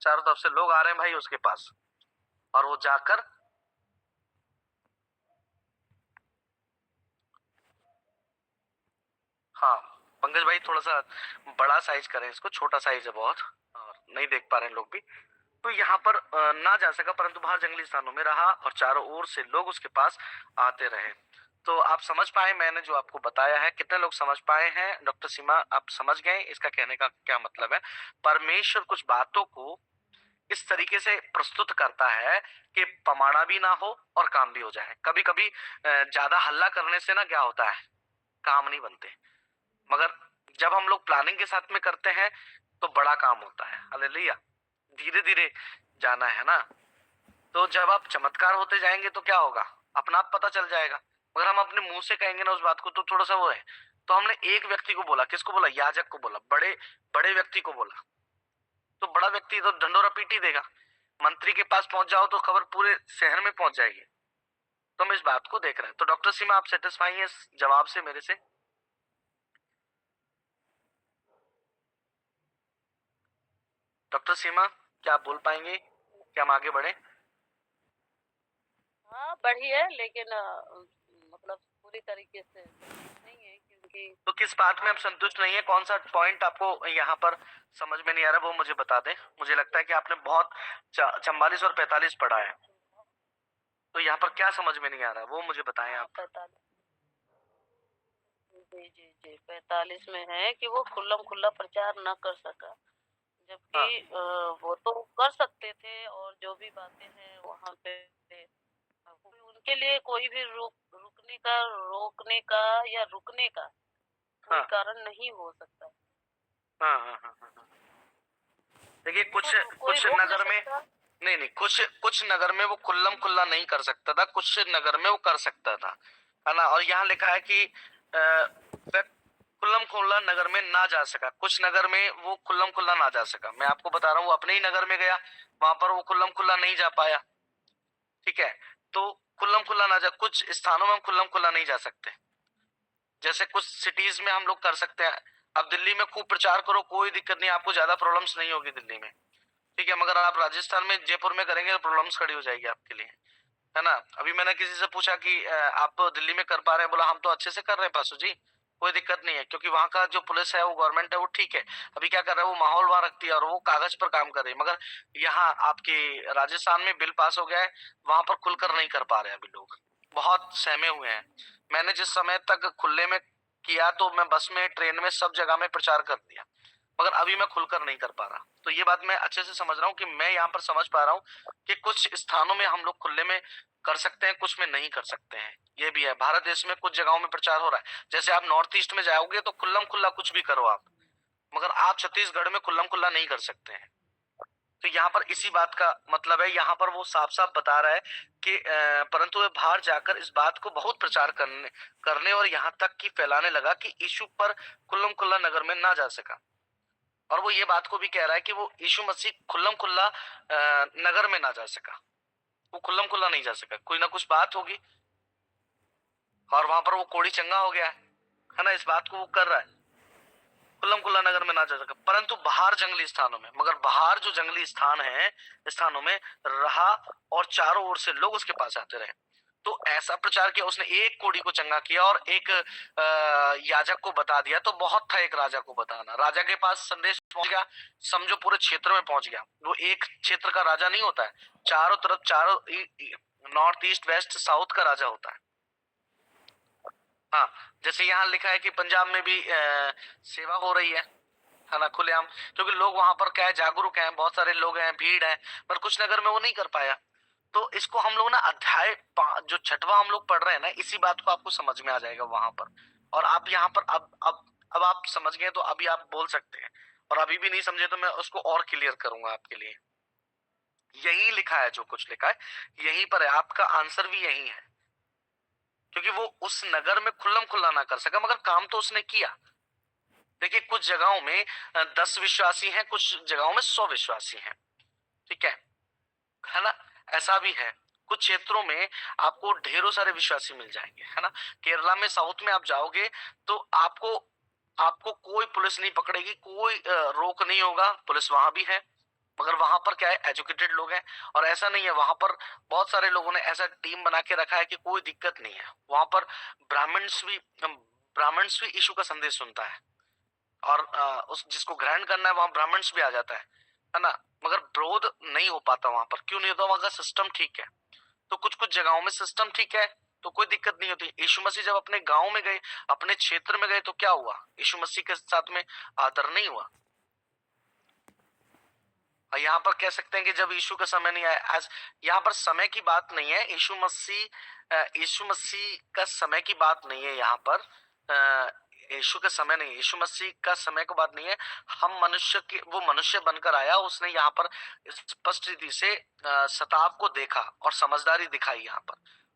[SPEAKER 2] चारों तरफ से लोग आ रहे हैं भाई उसके पास, और वो जाकर हाँ पंकज भाई थोड़ा सा बड़ा साइज करें इसको, छोटा साइज है बहुत और नहीं देख पा रहे हैं लोग भी। तो यहाँ पर ना जा सका परंतु बाहर जंगली स्थानों में रहा और चारों ओर से लोग उसके पास आते रहे। तो आप समझ पाए मैंने जो आपको बताया है? कितने लोग समझ पाए हैं? डॉक्टर सीमा आप समझ गए इसका कहने का क्या मतलब है? परमेश्वर कुछ बातों को इस तरीके से प्रस्तुत करता है कि पमाड़ा भी ना हो और काम भी हो जाए। कभी कभी ज्यादा हल्ला करने से ना क्या होता है, काम नहीं बनते, मगर जब हम लोग प्लानिंग के साथ में करते हैं तो बड़ा काम होता है। हालेलुया, धीरे धीरे जाना है ना। तो जब आप चमत्कार होते जाएंगे तो क्या होगा, अपना आप पता चल जाएगा। मगर हम अपने मुंह से कहेंगे ना उस बात को तो थोड़ा सा वो है। तो हमने एक व्यक्ति को बोला, किसको बोला? याजक को बोला, बड़े व्यक्ति को बोला, तो बड़ा व्यक्ति तो ढंडोरा पीट ही देगा। मंत्री के पास पहुंच जाओ तो खबर पूरे शहर में पहुंच जाएगी। तो हम इस बात को देख रहे हैं। तो डॉक्टर सीमा आप सेटिस्फाई हैं इस जवाब से मेरे से? डॉक्टर सीमा क्या आप बोल पाएंगे? क्या हम आगे बढ़े?
[SPEAKER 5] हाँ बढ़िए, लेकिन मतलब पूरी तरीके से नहीं है कि कि
[SPEAKER 2] तो किस बात में आप संतुष्ट नहीं है, कौन सा पॉइंट आपको यहाँ पर समझ में नहीं आ रहा, वो मुझे बता दें। मुझे लगता है कि आपने बहुत 44 और 45 पढ़ा है, तो यहाँ पर क्या समझ में नहीं आ रहा वो मुझे बताएं आप।
[SPEAKER 5] 45 जी 45 में है कि वो खुल्लम खुल्ला प्रचार न कर सका, जबकि
[SPEAKER 2] हाँ।
[SPEAKER 5] वो तो कर सकते थे, और जो भी बातें हैं वहाँ पे कोई उनके लिए कोई भी रोकने का या रुकने का कोई
[SPEAKER 2] हाँ
[SPEAKER 5] कारण नहीं हो सकता।
[SPEAKER 2] हाँ हाँ हाँ हाँ हाँ। देखिए कुछ
[SPEAKER 5] कोई
[SPEAKER 2] कुछ
[SPEAKER 5] रोक नहीं
[SPEAKER 2] नगर में,
[SPEAKER 5] सकता।
[SPEAKER 2] नहीं कुछ कुछ नगर में वो खुल्लम खुल्ला नहीं कर सकता था, कुछ नगर में वो कर सकता था, है ना। और यहाँ लिखा है कि वह खुल्लम खुल्ला नगर में ना जा सका, कुछ नगर में वो खुल्लम खुल्ला ना जा सका। मैं आपको बता रहा हूँ, वो अपने ही नगर में गया, वहां पर वो खुल्लम खुल्ला नहीं जा पाया, ठीक है। तो खुल्लम खुल्ला ना जा, कुछ स्थानों में हम खुल्लम खुल्ला नहीं जा सकते, जैसे कुछ सिटीज में हम लोग कर सकते हैं। अब दिल्ली में खूब प्रचार करो, कोई दिक्कत नहीं, आपको ज्यादा प्रॉब्लम्स नहीं होगी दिल्ली में, ठीक है। मगर आप राजस्थान में जयपुर में करेंगे तो प्रॉब्लम्स खड़ी हो जाएगी आपके लिए, है ना। अभी मैंने किसी से पूछा कि आप दिल्ली में कर पा रहे हैं, बोला हम तो अच्छे से कर रहे हैं पासू जी, कोई दिक्कत नहीं है, क्योंकि वहाँ का जो पुलिस है, वो गवर्नमेंट है, वो ठीक है। अभी क्या कर रहा है, वो माहौल वहां रखती है और वो कागज पर काम कर रही है। मगर यहाँ आपके राजस्थान में बिल पास हो गया है, वहां पर खुलकर नहीं कर पा रहे हैं अभी लोग, बहुत सहमे हुए हैं। मैंने जिस समय तक खुले में किया, तो मैं बस में, ट्रेन में, सब जगह में प्रचार कर दिया, मगर अभी मैं खुलकर नहीं कर पा रहा। तो ये बात मैं अच्छे से समझ रहा हूँ कि मैं यहाँ पर समझ पा रहा हूँ कि कुछ स्थानों में हम लोग खुले में कर सकते हैं, कुछ में नहीं कर सकते हैं। ये भी है, भारत देश में कुछ जगहों में प्रचार हो रहा है। जैसे आप नॉर्थ ईस्ट में जाओगे तो खुल्लम खुल्ला कुछ भी करो आप, मगर आप छत्तीसगढ़ में खुल्लम खुल्ला नहीं कर सकते हैं। तो यहाँ पर इसी बात का मतलब है, यहाँ पर वो साफ साफ बता रहा है कि परंतु वह बाहर जाकर इस बात को बहुत प्रचार करने और यहाँ तक कि फैलाने लगा कि यीशु पर खुल्लम खुल्ला नगर में ना जा सका। और वो ये बात को भी कह रहा है कि वो यीशु मसीह खुल्लम खुल्ला नगर में ना जा सका, वो खुल्लम खुल्ला नहीं जा सका, कोई ना कुछ बात होगी, और वहां पर वो कोड़ी चंगा हो गया है ना। इस बात को वो कर रहा है, खुल्लम खुल्ला नगर में ना जा सका, परंतु बाहर जंगली स्थानों में, मगर बाहर जो जंगली स्थान है, स्थानों में रहा और चारों ओर से लोग उसके पास आते रहे। तो ऐसा प्रचार किया उसने, एक कोड़ी को चंगा किया और एक याजक को बता दिया, तो बहुत था एक राजा को बताना। राजा के पास संदेश पहुंच गया, समझो पूरे क्षेत्र में पहुंच गया। वो एक क्षेत्र का राजा नहीं होता है, चारों तरफ, चारों नॉर्थ ईस्ट वेस्ट साउथ का राजा होता है। हाँ, जैसे यहाँ लिखा है कि पंजाब में भी सेवा हो रही है ना, खुलेआम, क्योंकि लोग वहां पर क्या है, जागरूक हैं, बहुत सारे लोग हैं, भीड़ है, पर कुछ नगर में वो नहीं कर पाया। तो इसको हम लोग ना अध्याय जो 6वां हम लोग पढ़ रहे हैं ना, इसी बात को आपको समझ में आ जाएगा वहां पर। और आप यहाँ पर अब आप समझ गए तो अभी आप बोल सकते हैं, और अभी भी नहीं समझे तो मैं उसको और क्लियर करूंगा आपके लिए। यही लिखा है, जो कुछ लिखा है यहीं पर है, आपका आंसर भी यही है, क्योंकि वो उस नगर में खुल्लम खुल्ला ना कर सका, मगर काम तो उसने किया। देखिए कुछ जगहों में 10 विश्वासी हैं, कुछ जगहों में 100 विश्वासी हैं, ठीक है ना। ऐसा भी है, कुछ क्षेत्रों में आपको ढेरों सारे विश्वासी मिल जाएंगे, है ना। केरला में, साउथ में आप जाओगे तो आपको आपको कोई पुलिस नहीं पकड़ेगी, कोई रोक नहीं होगा, पुलिस वहां भी है, मगर वहां पर क्या है, एजुकेटेड लोग हैं। और ऐसा नहीं है, वहां पर बहुत सारे लोगों ने ऐसा टीम बना के रखा है कि कोई दिक्कत नहीं है। वहां पर ब्राह्मण्स भी यीशु का संदेश सुनता है, और उस जिसको ग्रहण करना है वहां ब्राह्मण्स भी आ जाता है ना। मगर विरोध नहीं हो पाता वहां पर, क्यों नहीं होता, वहां का सिस्टम ठीक है। तो कुछ कुछ जगहों में सिस्टम ठीक है, तो कोई दिक्कत नहीं होती। यीशु मसीह जब अपने गांव में गए, अपने क्षेत्र में गए, तो क्या हुआ, यीशु मसीह के साथ में आदर नहीं हुआ। और यहाँ पर कह सकते हैं कि जब यीशु का समय नहीं आया, आज यहाँ पर समय की बात नहीं है, यीशु मसीह का समय की बात नहीं है यहाँ पर, यीशु का समय नहीं, यीशु मसीह का समय की बात नहीं है। हम मनुष्य के, वो मनुष्य बनकर आया, उसने यहाँ पर स्पष्ट रीति से सताव को देखा और समझदारी दिखाई। यहाँ पर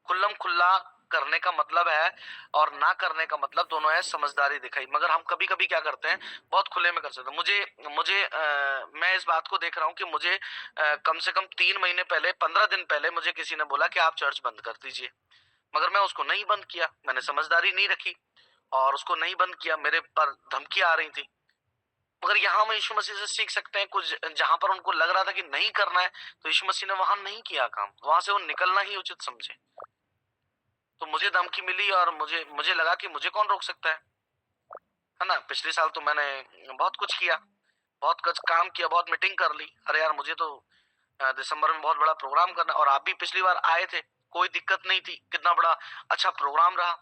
[SPEAKER 2] खुल्लम खुल्ला करने का मतलब है और ना करने का मतलब दोनों है, समझदारी दिखाई। मगर हम कभी कभी क्या करते हैं, बहुत खुले में कर सकते हैं। मैं इस बात को देख रहा हूँ कि मुझे कम से कम 3 महीने पहले, 15 दिन पहले मुझे किसी ने बोला कि आप चर्च बंद कर दीजिए, मगर मैं उसको नहीं बंद किया, मैंने समझदारी नहीं रखी और उसको नहीं बंद किया। मेरे पर धमकी आ रही थी, मगर यहाँ हम यीशु मसीह से सीख सकते हैं कुछ, जहां पर उनको लग रहा था कि नहीं करना है, तो यीशु मसीह ने वहां नहीं किया काम, वहां से वो निकलना ही उचित समझे। तो मुझे धमकी मिली और मुझे लगा कि मुझे कौन रोक सकता है, है ना। पिछले साल तो मैंने बहुत कुछ किया, बहुत कुछ काम किया, बहुत मीटिंग कर ली। अरे यार मुझे तो दिसंबर में बहुत बड़ा प्रोग्राम करना, और आप भी पिछली बार आए थे, कोई दिक्कत नहीं थी, कितना बड़ा अच्छा प्रोग्राम रहा,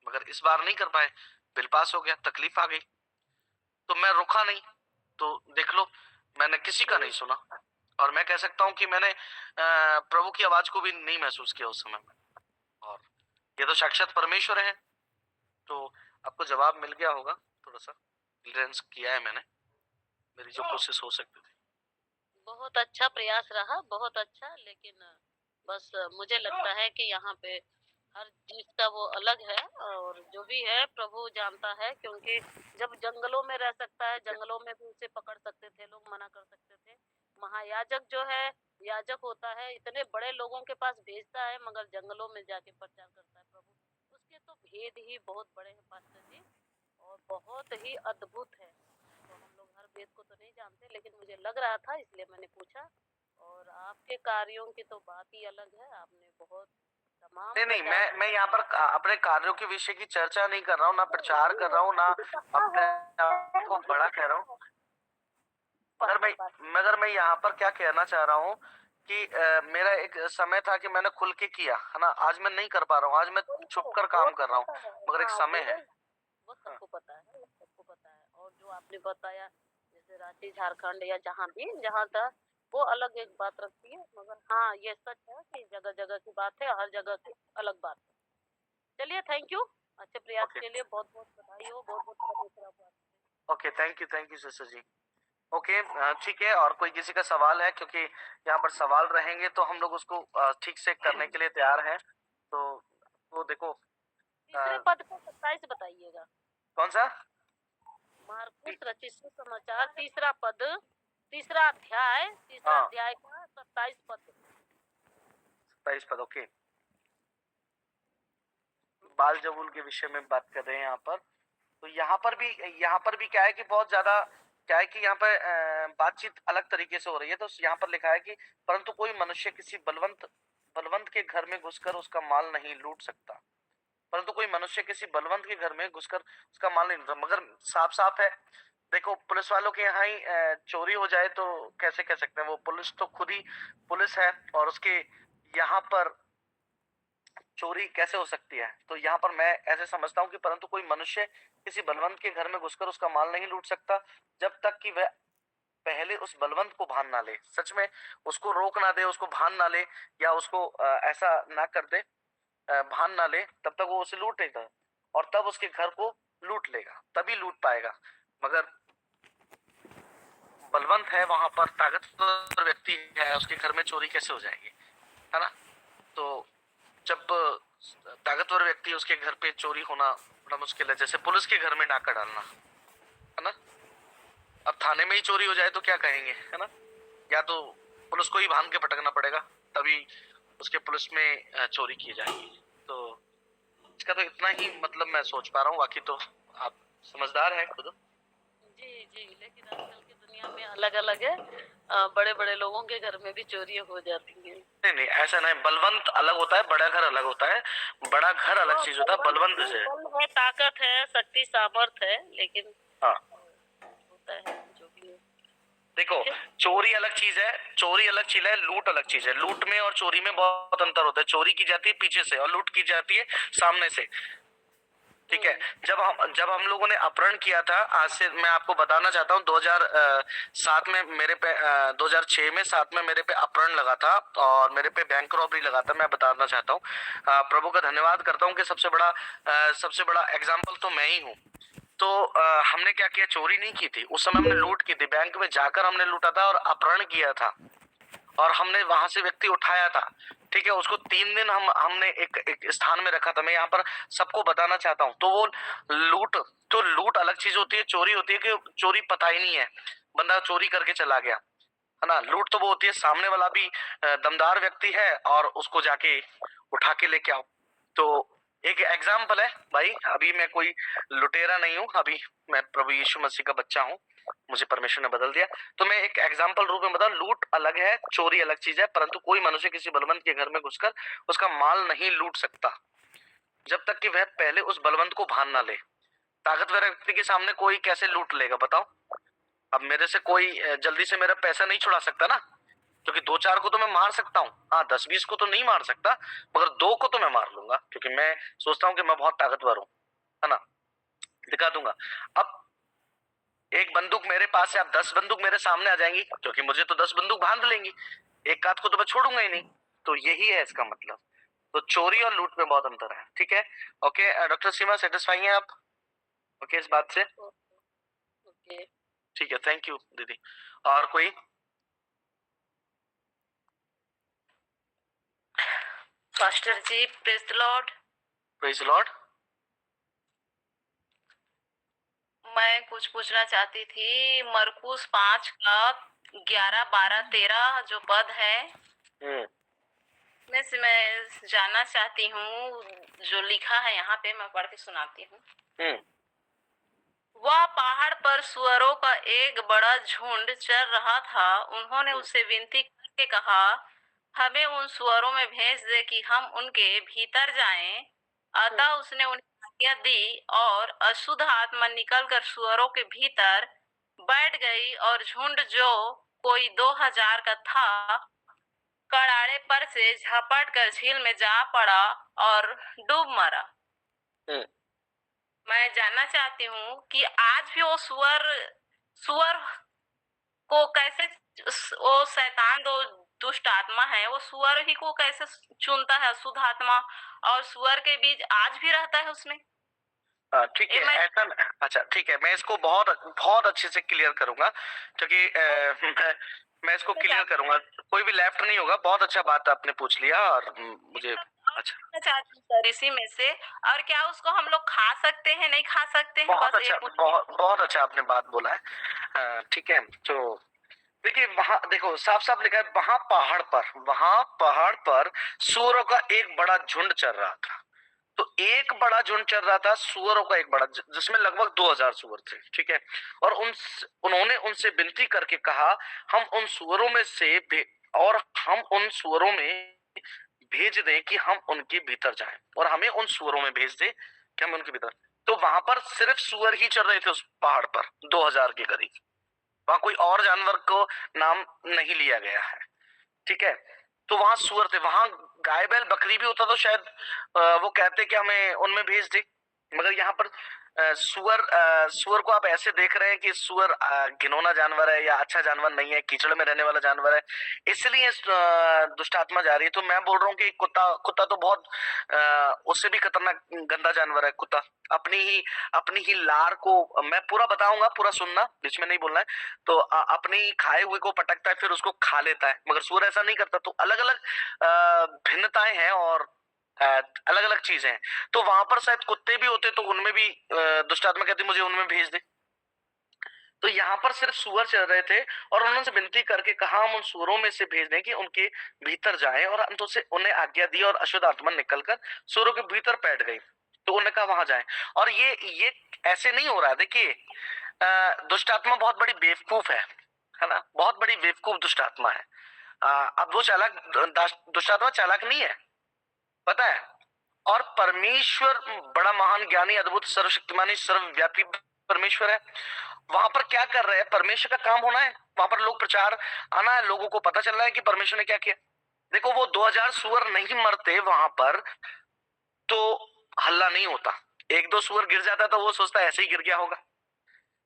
[SPEAKER 2] मगर इस बार नहीं कर पाए, बिल पास हो गया, तकलीफ आ गई, तो मैं रुका नहीं। तो देख लो, मैंने किसी का नहीं सुना, और मैं कह सकता हूँ कि मैंने प्रभु की आवाज को भी नहीं महसूस किया उस समय में, और ये तो साक्षात परमेश्वर है। तो आपको जवाब मिल गया होगा, थोड़ा सा क्लियरेंस किया है मैंने, मेरी जो कोशिश हो सकती थी।
[SPEAKER 5] बहुत अच्छा प्रयास रहा, बहुत अच्छा। लेकिन बस मुझे लगता है कि यहाँ पे हर चीज का वो अलग है, और जो भी है प्रभु जानता है। क्योंकि जब जंगलों में रह सकता है, जंगलों में भी उसे पकड़ सकते थे लोग, मना कर सकते थे। महायाजक जो है, याजक होता है, इतने बड़े लोगों के पास भेजता है, मगर जंगलों में जाके प्रचार करता है प्रभु। उसके तो भेद ही बहुत बड़े हैं पास्टर जी, और बहुत ही अद्भुत है। तो हम लोग हर भेद को तो नहीं जानते, लेकिन मुझे लग रहा था, इसलिए मैंने पूछा। और आपके कार्यों की तो बात ही अलग है, आपने बहुत तमाम
[SPEAKER 2] नहीं नहीं,
[SPEAKER 5] प्रचार
[SPEAKER 2] मैं यहाँ पर अपने कार्यों के विषय की चर्चा नहीं कर रहा हूँ, ना प्रचार कर रहा हूँ, ना अपने आप को बड़ा कह रहा हूँ। मगर मैं यहाँ पर क्या कहना चाह रहा हूँ कि मेरा एक समय था कि मैंने खुल के किया, है ना। आज मैं नहीं कर पा रहा हूँ, आज मैं छुप कर काम कर रहा हूँ, मगर एक समय है।
[SPEAKER 5] वो सबको पता है, वो सबको पता है। और जो आपने बताया, जैसे रांची, झारखंड या जहाँ भी, जहाँ था, वो अलग एक बात रखती है। मगर हाँ, ये सच है कि जगह जगह की बात है, हर जगह की अलग बात है। चलिए, थैंक यू, अच्छे प्रयास
[SPEAKER 2] ओके
[SPEAKER 5] के लिए बहुत बहुत बधाई हो, बहुत बहुत परमेश्वर आपको आशीष दे।
[SPEAKER 2] Okay, thank you sister ji. Okay, ठीक है। और कोई किसी का सवाल है, क्योंकि यहाँ पर सवाल रहेंगे तो हम लोग उसको ठीक से करने के लिए तैयार हैं। तो वो देखो,
[SPEAKER 5] तीसरे पद को 27 बताइएगा।
[SPEAKER 2] कौन सा?
[SPEAKER 5] मार्कुस रचित सुसमाचार, तीसरा पद, तीसरा अध्याय, तीसरा
[SPEAKER 2] हाँ,
[SPEAKER 5] अध्याय का 27 पद।
[SPEAKER 2] 27 पद। ओके, बाल जबूल के विषय में बात कर रहे हैं यहाँ पर। तो यहाँ पर भी क्या है कि बहुत ज्यादा क्या है कि यहाँ पर बातचीत अलग तरीके से हो रही है। तो यहाँ पर लिखा है कि परंतु कोई मनुष्य किसी बलवंत के घर में घुसकर उसका माल नहीं लूट सकता। परंतु कोई मनुष्य किसी बलवंत के घर में घुसकर उसका माल नहीं लूटता। मगर साफ साफ है, देखो, पुलिस वालों के यहाँ ही चोरी हो जाए तो कैसे कह सकते हैं, वो पुलिस तो खुद ही पुलिस है, और उसके यहाँ पर चोरी कैसे हो सकती है। तो यहाँ पर मैं ऐसे समझता हूँ कि परंतु कोई मनुष्य किसी बलवंत के घर में घुसकर उसका माल नहीं लूट सकता, जब तक कि वह पहले उस बलवंत को भान ना ले। सच में उसको रोक ना दे, उसको भान ना ले, या उसको ऐसा ना कर दे, भान ना ले, तब तक वो उसे लूट नहीं था, और तब उसके घर को लूट लेगा, तभी लूट पाएगा। मगर बलवंत है, वहां पर ताकतवर व्यक्ति है, उसके घर में चोरी कैसे हो जाएगी, है ना। तो जब ताकतवर व्यक्ति है, उसके घर पे चोरी होना बड़ा मुश्किल है। जैसे पुलिस के घर में डाका डालना, है ना। अब थाने में ही चोरी हो जाए तो क्या कहेंगे, है ना। या तो पुलिस को ही भान के पटकना पड़ेगा, तभी उसके पुलिस में चोरी की जाएगी। तो इसका तो इतना ही मतलब मैं सोच पा रहा हूँ, बाकी तो आप समझदार है खुद।
[SPEAKER 5] जी जी, लेकिन आजकल की दुनिया में अलग अलग है, बड़े बड़े लोगों के घर में भी चोरियां हो जाती हैं।
[SPEAKER 2] नहीं नहीं, ऐसा नहीं, बलवंत अलग होता है, बड़ा घर अलग होता है। बड़ा घर अलग चीज होता है, बलवंत से
[SPEAKER 5] बल है, ताकत है, शक्ति, सामर्थ है, लेकिन
[SPEAKER 2] हाँ।
[SPEAKER 5] होता है जो भी है।
[SPEAKER 2] देखो, चोरी अलग चीज है, चोरी अलग चीज है, लूट अलग चीज है। लूट में और चोरी में बहुत अंतर होता है। चोरी की जाती है पीछे से, और लूट की जाती है सामने से। ठीक है। जब हम लोगों ने अपहरण किया था, आज से मैं आपको बताना चाहता हूँ, 2007 में मेरे पे 2006 में 7 में मेरे पे अपहरण लगा था, और मेरे पे बैंक रॉबरी लगा था। मैं बताना चाहता हूँ, प्रभु का धन्यवाद करता हूँ कि सबसे बड़ा एग्जाम्पल तो मैं ही हूँ। तो हमने क्या किया, चोरी नहीं की थी उस समय, हमने लूट की थी। बैंक में जाकर हमने लूटा था और अपहरण किया था, और हमने वहां से व्यक्ति उठाया था। ठीक है, उसको 3 दिन हमने एक स्थान में रखा था। मैं यहाँ पर सबको बताना चाहता हूँ। तो वो लूट अलग चीज होती है। चोरी होती है कि चोरी पता ही नहीं है, बंदा चोरी करके चला गया, है ना। लूट तो वो होती है सामने वाला भी दमदार व्यक्ति है, और उसको जाके उठा के लेके आओ। तो एक एग्जाम्पल है भाई, अभी मैं कोई लुटेरा नहीं हूँ, अभी मैं प्रभु यीशु मसीह का बच्चा हूँ, मुझे परमेश्वर ने बदल दिया। तो मैं एक एग्जाम्पल रूप में बताऊं, लूट अलग है, चोरी अलग चीज है। परंतु कोई मनुष्य किसी बलवंत के घर में घुसकर उसका माल नहीं लूट सकता, जब तक कि वह पहले उस बलवंत को भान ना ले। ताकतवर व्यक्ति के सामने कोई कैसे लूट लेगा बताओ? अब मेरे से कोई जल्दी से मेरा पैसा नहीं छुड़ा सकता ना, क्योंकि 2-4 को तो मैं मार सकता हूँ, हाँ 10-20 को तो नहीं मार सकता, मगर 2 को तो मैं मार लूंगा, क्योंकि मैं सोचता हूँ कि मैं बहुत ताकतवर हूँ, है ना? दिखा दूंगा। अब एक बंदूक मेरे पास है, अब 10 बंदूक मेरे सामने आ जाएंगी, क्योंकि मुझे तो 10 बंदूक बांध लेंगी, एक आध को तो मैं छोड़ूंगा ही नहीं। तो यही है इसका मतलब। तो चोरी और लूट में बहुत अंतर है, ठीक है? ओके डॉक्टर सीमा, सेटिस्फाई हैं आप ओके इस बात से?
[SPEAKER 5] ओके।
[SPEAKER 2] ठीक है, थैंक यू दीदी। और कोई?
[SPEAKER 6] Pastor ji, praise the lord.
[SPEAKER 2] Praise the lord.
[SPEAKER 6] मैं कुछ पूछना चाहती थी, मरकुस 5 का 11, 12, 13 जो पद है, में से मैं जानना चाहती हूँ, जो लिखा है यहाँ पे, मैं पढ़ के सुनाती हूँ। वह पहाड़ पर सुअरों का एक बड़ा झुंड चर रहा था। उन्होंने उससे विनती करके कहा, हमें उन सुअरों में भेज दे कि हम उनके भीतर जाएं। अतः उसने उन्हें आज्ञा दी और अशुद्ध आत्मा निकलकर सुअरों के भीतर बैठ गई और झुंड जो कोई 2000 का था, कड़ाड़े पर से झपट कर झील में जा पड़ा और डूब मरा। मैं जानना चाहती हूँ कि आज भी वो सुअर को कैसे, वो शैतान जो दुष्ट आत्मा है, वो सुअर ही को कैसे चुनता है, अशुद्ध आत्मा, और सुअर के बीच आज भी रहता है उसमें?
[SPEAKER 2] ठीक है, ऐसा अच्छा ठीक है, मैं इसको बहुत बहुत अच्छे से क्लियर करूंगा, क्योंकि मैं इसको क्लियर करूंगा, कोई भी लेफ्ट नहीं होगा। बहुत अच्छा बात आपने पूछ लिया और मुझे अच्छा
[SPEAKER 6] चाहती हूँ सर इसी में से। और क्या उसको हम लोग खा सकते हैं, नहीं खा सकते हैं?
[SPEAKER 2] बहुत
[SPEAKER 6] बस
[SPEAKER 2] अच्छा,
[SPEAKER 6] एक
[SPEAKER 2] बहुत अच्छा आपने बात बोला है। ठीक है, तो देखिए वहां देखो साफ साफ लिखा है, वहां पहाड़ पर सुअरों का एक बड़ा झुंड चल रहा था। तो एक बड़ा झुंड चल रहा था सुअरों का, एक बड़ा, जिसमें लगभग 2000 सुअर थे, ठीक है? और उन्होंने उनसे विनती करके कहा, हम उन सुअरों में से भेज दें कि हम उनके भीतर जाएं, और हमें उन सुअरों में भेज दे कि हम उनके भीतर। तो वहां पर सिर्फ सुअर ही चल रहे थे उस पहाड़ पर, 2000 के करीब। वहां कोई और जानवर को नाम नहीं लिया गया है, ठीक है? तो वहां सुअर थे, वहां गाय बैल बकरी भी होता तो शायद वो कहते कि हमें उनमें भेज दे, मगर यहाँ पर सुअर को आप ऐसे देख रहे हैं कि सुअर घिनौना जानवर है या अच्छा जानवर नहीं है, कीचड़ में रहने वाला जानवर है, इसलिए दुष्ट आत्मा जा रही है। तो मैं बोल रहा हूँ कि कुत्ता तो बहुत उससे भी खतरनाक गंदा जानवर है कुत्ता। अपनी ही लार को, मैं पूरा बताऊंगा, पूरा सुनना, बीच में नहीं बोलना है। तो अपनी खाए हुए को पटकता है, फिर उसको खा लेता है, मगर सुअर ऐसा नहीं करता। तो अलग अलग भिन्नताएं हैं और अलग अलग चीजें हैं। तो वहां पर शायद कुत्ते भी होते, तो उनमें भी दुष्ट आत्मा कहती मुझे उनमें भेज दे। तो यहाँ पर सिर्फ सुअर चल रहे थे और उन्होंने विनती करके कहा, हम उन सुअरों में से भेज दें कि उनके भीतर जाएं, और अंतों से उन्हें आज्ञा दी और अशुद्ध आत्मा निकलकर सुअरों के भीतर बैठ गई। तो उन्होंने कहा वहां जाएं। और ये ऐसे नहीं हो रहा है। देखिए दुष्ट आत्मा बहुत बड़ी बेवकूफ है ना? बहुत बड़ी बेवकूफ दुष्ट आत्मा है। अब वो दुष्ट आत्मा चालाक नहीं है, पता है? और परमेश्वर बड़ा महान ज्ञानी अद्भुत सर्वशक्तिमान सर्वव्यापी परमेश्वर है। वहां पर क्या कर रहे हैं? परमेश्वर का काम होना है, वहां पर लोग प्रचार आना है, लोगों को पता चल रहा है कि परमेश्वर ने क्या किया। देखो वो 2000 सुअर नहीं मरते वहां पर तो हल्ला नहीं होता। 1-2 सुअर गिर जाता तो वो सोचता ऐसे ही गिर गया होगा,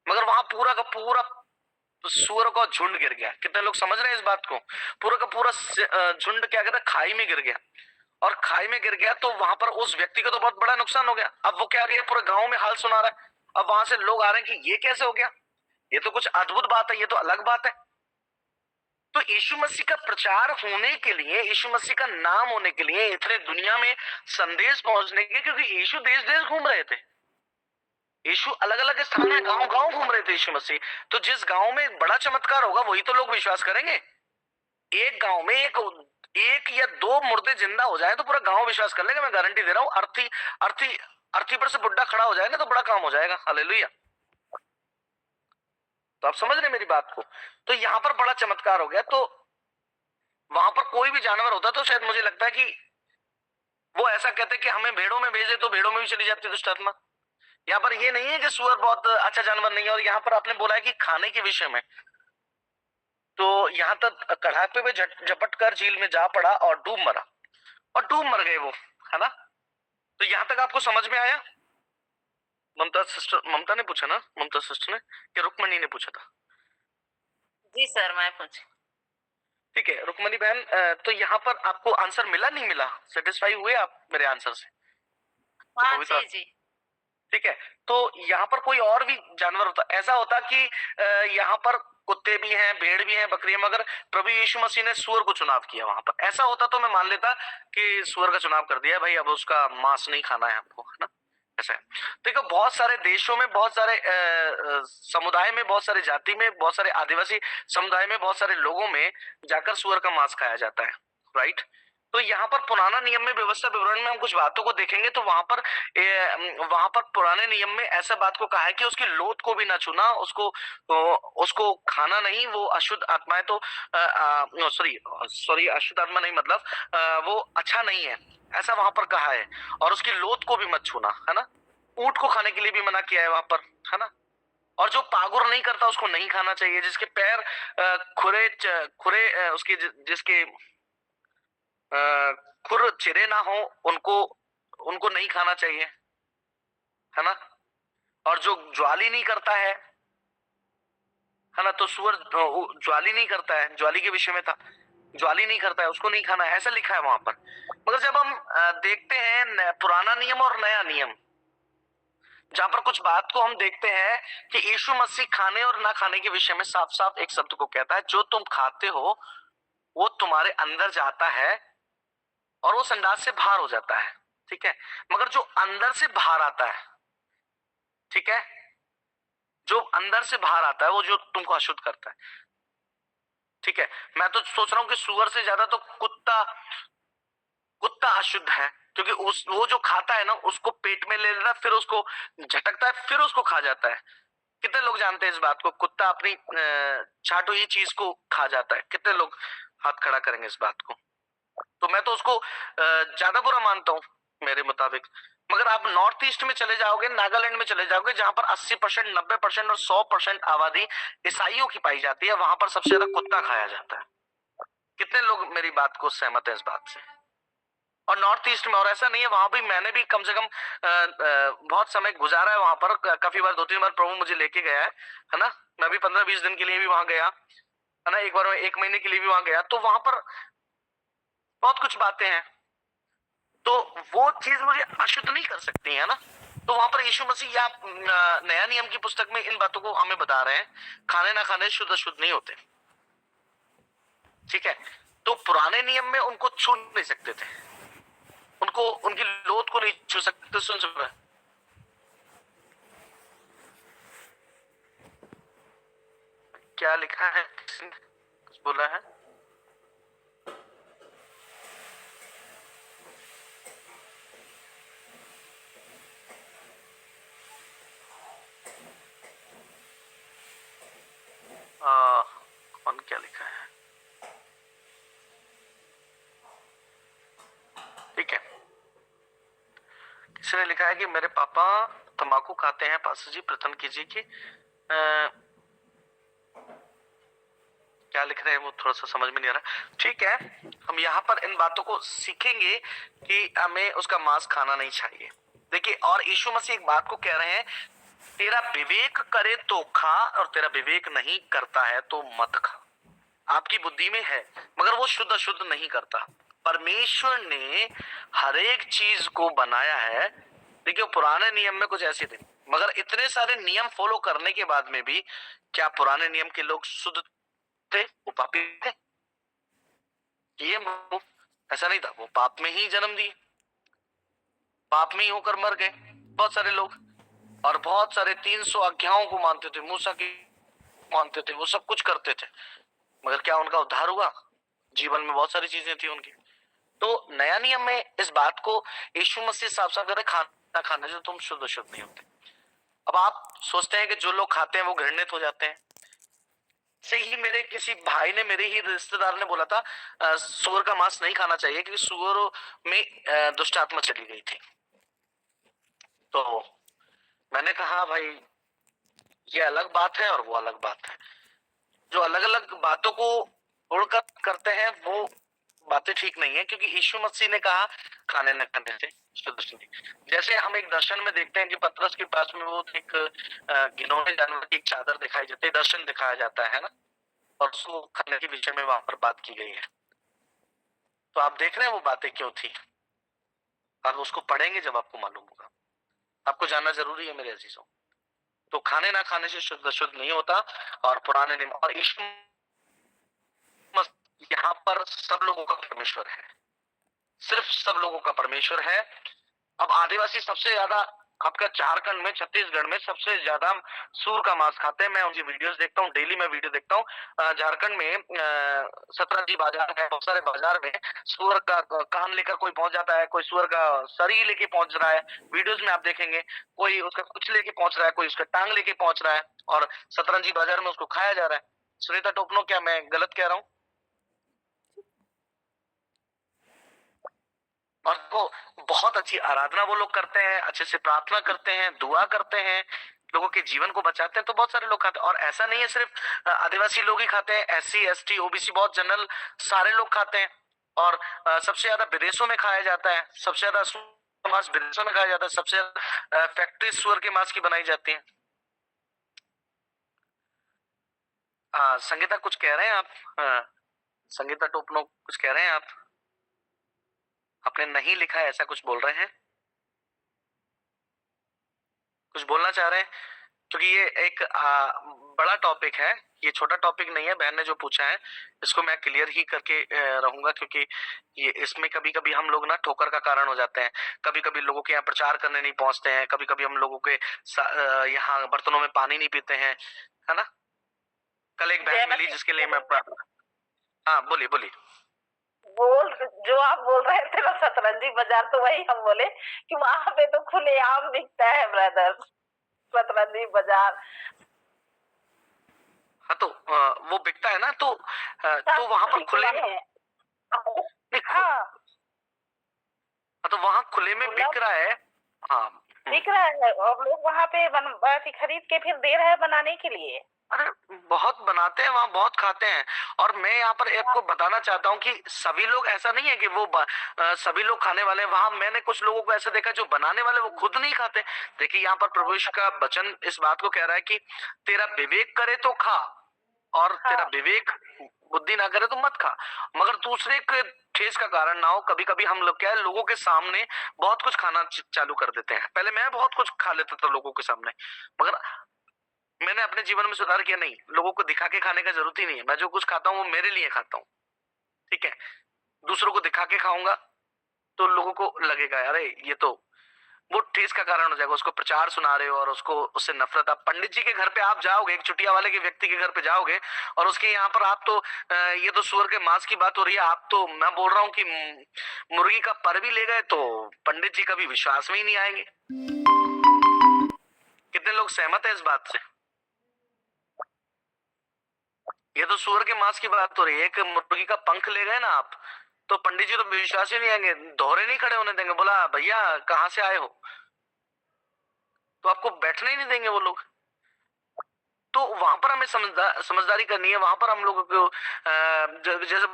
[SPEAKER 2] मगर वहां पूरा का पूरा सुअर का झुंड गिर गया। कितने लोग समझ रहे हैं इस बात को? पूरा का पूरा झुंड क्या कहता है, खाई में गिर गया। और खाई में गिर गया तो वहां पर उस व्यक्ति को तो बहुत बड़ा नुकसान हो गया। अब वो क्या गया, पूरे गांव में हाल सुना रहा है। अब वहां से लोग आ रहे हैं कि ये कैसे हो गया, ये तो कुछ अद्भुत बात है, ये तो अलग बात है। तो यीशु मसीह का प्रचार होने के लिए, यीशु मसीह का नाम होने के लिए, इतने दुनिया में संदेश पहुंचने के, क्योंकि यीशु देश देश घूम रहे थे, यीशु अलग अलग स्थान में गांव गांव घूम रहे थे यीशु मसीह। तो जिस गांव में बड़ा चमत्कार होगा वही तो लोग विश्वास करेंगे। एक गांव में एक या 2 मुर्दे जिंदा हो जाए तो पूरा गांव विश्वास कर लेगा, मैं गारंटी दे रहा हूं। अर्थी पर से बुड्ढा खड़ा हो जाएगा तो बड़ा काम हो जाएगा। हालेलुया। तो आप समझ रहे मेरी बात को? तो यहां पर बड़ा चमत्कार हो गया। तो वहां पर कोई भी जानवर होता तो शायद मुझे लगता है कि वो ऐसा कहते कि हमें भेड़ों में भेजे, तो भेड़ों में भी चली जाती दुष्ट आत्मा। यहाँ पर ये नहीं है कि सुअर बहुत अच्छा जानवर नहीं है। और यहाँ पर आपने बोला है कि खाने के विषय में, तो यहाँ तक कड़ाके पे झपट कर झील में जा पड़ा और डूब मरा, और डूब मर गए वो, है ना। तो यहाँ तक आपको समझ में आया? ममता सिस्टर, ममता ने पूछा ना, ममता सिस्टर ने, कि रुक्मणी ने पूछा था?
[SPEAKER 6] जी सर, मैं पूछी।
[SPEAKER 2] ठीक है रुक्मणी बहन, तो यहाँ पर आपको आंसर मिला, नहीं मिला? सेटिस्फाई हुए आप मेरे आंसर से?
[SPEAKER 6] हाँ जी जी।
[SPEAKER 2] ठीक है, तो यहाँ पर कोई और भी जानवर होता, ऐसा होता कि यहाँ पर कुत्ते भी हैं, भेड़ भी हैं, बकरियां, मगर प्रभु यीशु मसीह ने सूअर को चुनाव किया वहां पर। ऐसा होता तो मैं मान लेता कि सूअर का चुनाव कर दिया भाई, अब उसका मांस नहीं खाना है हमको, है ना। ऐसा है। देखो बहुत सारे देशों में, बहुत सारे समुदाय में, बहुत सारे जाति में, बहुत सारे आदिवासी समुदाय में, बहुत सारे लोगों में जाकर सूअर का मांस खाया जाता है, राइट। तो यहाँ पर पुराना नियम में, व्यवस्था विवरण में हम कुछ बातों को देखेंगे, तो वहां पर पुराने नियम में ऐसा बात को कहा है कि उसकी लोथ को भी ना छूना, उसको खाना नहीं, वो अशुद्ध आत्मा है। तो सॉरी अशुद्ध आत्मा नहीं, मतलब वो अच्छा नहीं है, ऐसा वहां पर कहा है। और उसकी लोथ को भी मत छूना, है ना। ऊंट को खाने के लिए भी मना किया है वहां पर, है ना। और जो पागुर नहीं करता उसको नहीं खाना चाहिए, जिसके पैर खुरे खुरे उसके जिसके खुर चिरे ना हो, उनको नहीं खाना चाहिए, है ना। और जो ज्वाली नहीं करता है ना, तो सुअर ज्वाली नहीं करता है, ज्वाली के विषय में था, ज्वाली नहीं करता है, उसको नहीं खाना है, ऐसा लिखा है वहां पर। मगर जब हम देखते हैं पुराना नियम और नया नियम, जहां पर कुछ बात को हम देखते हैं कि यीशु मसीह खाने और ना खाने के विषय में साफ साफ एक शब्द को कहता है, जो तुम खाते हो वो तुम्हारे अंदर जाता है और वो संडास से बाहर हो जाता है, ठीक है। मगर जो अंदर से बाहर आता है, ठीक है, जो अंदर से बाहर आता है वो जो तुमको अशुद्ध करता है, ठीक है। मैं तो सोच रहा हूं कि सुअर से ज्यादा तो कुत्ता अशुद्ध है, क्योंकि वो जो खाता है ना, उसको पेट में ले लेता है, फिर उसको झटकता है, फिर उसको खा जाता है। कितने लोग जानते हैं इस बात को? कुत्ता अपनी चाटो ये चीज को खा जाता है। कितने लोग हाथ खड़ा करेंगे इस बात को? तो मैं तो उसको ज्यादा बुरा मानता हूं मेरे मुताबिक। मगर आप नॉर्थ ईस्ट में चले जाओगे, नागालैंड में चले जाओगे, जहां पर 80%, 90% और 100% आबादी ईसाइयों की पाई जाती है, वहां पर सबसे ज्यादा कुत्ता खाया जाता है। कितने लोग मेरी बात को सहमत है इस बात से? और नॉर्थ ईस्ट में, और ऐसा नहीं है, वहां भी मैंने भी कम से कम बहुत समय गुजारा है वहां पर, काफी बार, 2-3 बार प्रभु मुझे लेके गया है ना। मैं भी 15-20 दिन के लिए भी वहां गया, है ना। एक बार मैं 1 महीने के लिए भी वहां गया, तो वहां पर बहुत कुछ बातें हैं, तो वो चीज मुझे अशुद्ध नहीं कर सकती है ना। तो वहां पर यीशु मसीह या नया नियम की पुस्तक में इन बातों को हमें बता रहे हैं, खाने ना खाने शुद्ध अशुद्ध नहीं होते, ठीक है। तो पुराने नियम में उनको छू नहीं सकते थे, उनको उनकी लोथ को नहीं छू सकते। सुन सुन क्या लिखा है, किसने कुछ बोला है? कौन क्या लिखा है? ठीक है, किसी ने लिखा है कि मेरे पापा तंबाकू खाते हैं, पास्टर जी प्रथम कीजिए कि क्या लिख रहे हैं वो थोड़ा सा समझ में नहीं आ रहा। ठीक है, हम यहाँ पर इन बातों को सीखेंगे कि हमें उसका मांस खाना नहीं चाहिए। देखिए, और यीशु मसीह एक बात को कह रहे हैं, तेरा विवेक करे तो खा, और तेरा विवेक नहीं करता है तो मत खा। आपकी बुद्धि में है, मगर वो शुद्ध अशुद्ध नहीं करता। परमेश्वर ने हर एक चीज को बनाया है। देखिए, पुराने नियम में कुछ ऐसे थे, मगर इतने सारे नियम फॉलो करने के बाद में भी क्या पुराने नियम के लोग शुद्ध थे? वो पापी थे? ये ऐसा नहीं था, वो पाप में ही जन्म दिए, पाप में ही होकर मर गए बहुत सारे लोग। और बहुत सारे 300 आज्ञाओं को मानते थे, मूसा की मानते थे, वो सब कुछ करते थे, मगर क्या उनका उद्धार हुआ? जीवन में बहुत सारी चीजें थी उनकी। तो नया नियम में इस बात को यीशु मसीह साफ साफ करे, खाना खाने से तुम शुद्ध शुद्ध नहीं होते। अब आप सोचते हैं कि जो लोग खाते हैं वो घृणित हो जाते हैं। से ही मेरे किसी भाई ने, मेरे ही रिश्तेदार ने बोला था सुअर का मांस नहीं खाना चाहिए, क्योंकि सुअरों में दुष्ट आत्मा चली गई थी। तो मैंने कहा भाई ये अलग बात है और वो अलग बात है। जो अलग अलग बातों को उड़कर करते हैं वो बातें ठीक नहीं है, क्योंकि यीशु मसीह ने कहा खाने न खाने से शुद्ध नहीं। जैसे हम एक दर्शन में देखते हैं कि पतरस के पास में वो एक घिनौने जानवर की एक चादर दिखाई जाती है, दर्शन दिखाया जाता है ना, और उसको खाने के विषय में वहां पर बात की गई है। तो आप देख रहे हैं वो बातें क्यों थी, आप उसको पढ़ेंगे जब आपको मालूम होगा। आपको जानना जरूरी है मेरे अजीजों। तो खाने ना खाने से शुद्ध शुद्ध नहीं होता। और पुराने नियम और यीशु यहाँ पर सब लोगों का परमेश्वर है, सिर्फ सब लोगों का परमेश्वर है। अब आदिवासी सबसे ज्यादा आपका झारखंड में, छत्तीसगढ़ में सबसे ज्यादा सूर का मांस खाते हैं। मैं उनकी वीडियोस देखता हूँ, डेली मैं वीडियो देखता हूँ। झारखंड में सतरंजी बाजार है, बहुत सारे बाजार में सूअर का कान लेकर कोई पहुंच जाता है, कोई सूअर का शरीर लेके पहुंच रहा है। वीडियोस में आप देखेंगे कोई उसका कुछ लेके पहुंच रहा है, कोई उसका टांग लेके पहुंच रहा है, और सतरंजी बाजार में उसको खाया जा रहा है। सुनीता टोपनो, क्या मैं गलत कह रहा हूँ? और वो बहुत अच्छी आराधना वो लोग करते हैं, अच्छे से प्रार्थना करते हैं, दुआ करते हैं, लोगों के जीवन को बचाते हैं। तो बहुत सारे लोग खाते हैं, और ऐसा नहीं है सिर्फ आदिवासी लोग ही खाते हैं, SC ST OBC बहुत जनरल सारे लोग खाते हैं। और सबसे ज्यादा विदेशों में खाया जाता है, सबसे ज्यादा मांस विदेशों में खाया जाता है, सबसे ज्यादा फैक्ट्री सुअर के मांस की बनाई जाती है। संगीता कुछ कह रहे हैं आप? संगीता टोपनो कुछ कह रहे हैं आप? आपने नहीं लिखा है ऐसा कुछ बोल रहे हैं, कुछ बोलना चाह रहे हैं? क्योंकि ये एक बड़ा टॉपिक है, ये छोटा टॉपिक नहीं है। बहन ने जो पूछा है इसको मैं क्लियर ही करके रहूंगा, क्योंकि ये इसमें कभी कभी हम लोग ना ठोकर का कारण हो जाते हैं। कभी कभी लोगों के यहाँ प्रचार करने नहीं पहुंचते हैं, कभी कभी हम लोगों के यहाँ बर्तनों में पानी नहीं पीते हैं, है ना। कल एक बहन मिली जिसके लिए मैं हाँ बोलिए बोलिए।
[SPEAKER 5] बोल जो आप बोल रहे थे ना सतरंजी बाजार, तो वही हम बोले कि वहां पे तो खुलेआम दिखता है ब्रदर, सतरंजी बाजार।
[SPEAKER 2] हाँ तो वो बिकता है ना, तो वहां पर खुले में
[SPEAKER 5] हाँ
[SPEAKER 2] तो वहां खुले में बिक रहा है। हाँ
[SPEAKER 5] दिख रहा है, और लोग वहाँ पे खरीद के फिर दे रहे हैं बनाने के लिए।
[SPEAKER 2] अरे बहुत बनाते हैं वहाँ, बहुत खाते हैं। और मैं यहाँ पर आपको बताना चाहता हूँ कि सभी लोग ऐसा नहीं है कि वो सभी लोग खाने वाले हैं। वहां मैंने कुछ लोगों को ऐसा देखा जो बनाने वाले वो खुद नहीं खाते। देखिए यहाँ पर प्रभु यीशु का वचन इस बात को कह रहा है कि तेरा विवेक करे तो खा, और तेरा विवेक बुद्धि ना करे तो मत खा। मगर दूसरे के ठेस का कारण ना हो। कभी कभी हम लोग क्या है, लोगों के सामने बहुत कुछ खाना चालू कर देते हैं। पहले मैं बहुत कुछ खा लेता था लोगों के सामने, मगर मैंने अपने जीवन में सुधार किया। नहीं, लोगों को दिखा के खाने का जरूरत ही नहीं है। मैं जो कुछ खाता हूँ वो मेरे लिए खाता हूँ, ठीक है। दूसरों को दिखा के खाऊंगा तो लोगों को लगेगा अरे ये तो वो ठेस का कारण हो जाएगा। उसको प्रचार सुना रहे हो और उसको उससे नफरत। आप पंडित जी के घर पे आप जाओगे, एक चुटिया वाले के व्यक्ति के घर पे जाओगे, और उसके यहाँ पर आप तो ये तो सुअर के मांस की बात हो रही है, आप तो मैं बोल रहा हूँ कि मुर्गी का पर भी ले गए तो पंडित जी कभी विश्वास में ही नहीं आएंगे। कितने लोग सहमत है इस बात से? ये तो सुअर के मांस की बात हो रही है, एक मुर्गी का पंख ले गए ना आप, तो पंडित जी तो विश्वास ही नहीं आएंगे, दोहरे नहीं खड़े होने देंगे। बोला भैया कहाँ से आए हो, तो आपको बैठने ही नहीं देंगे वो लोग। तो वहां पर हमें समझदारी करनी है। वहां पर हम लोगों को जैसे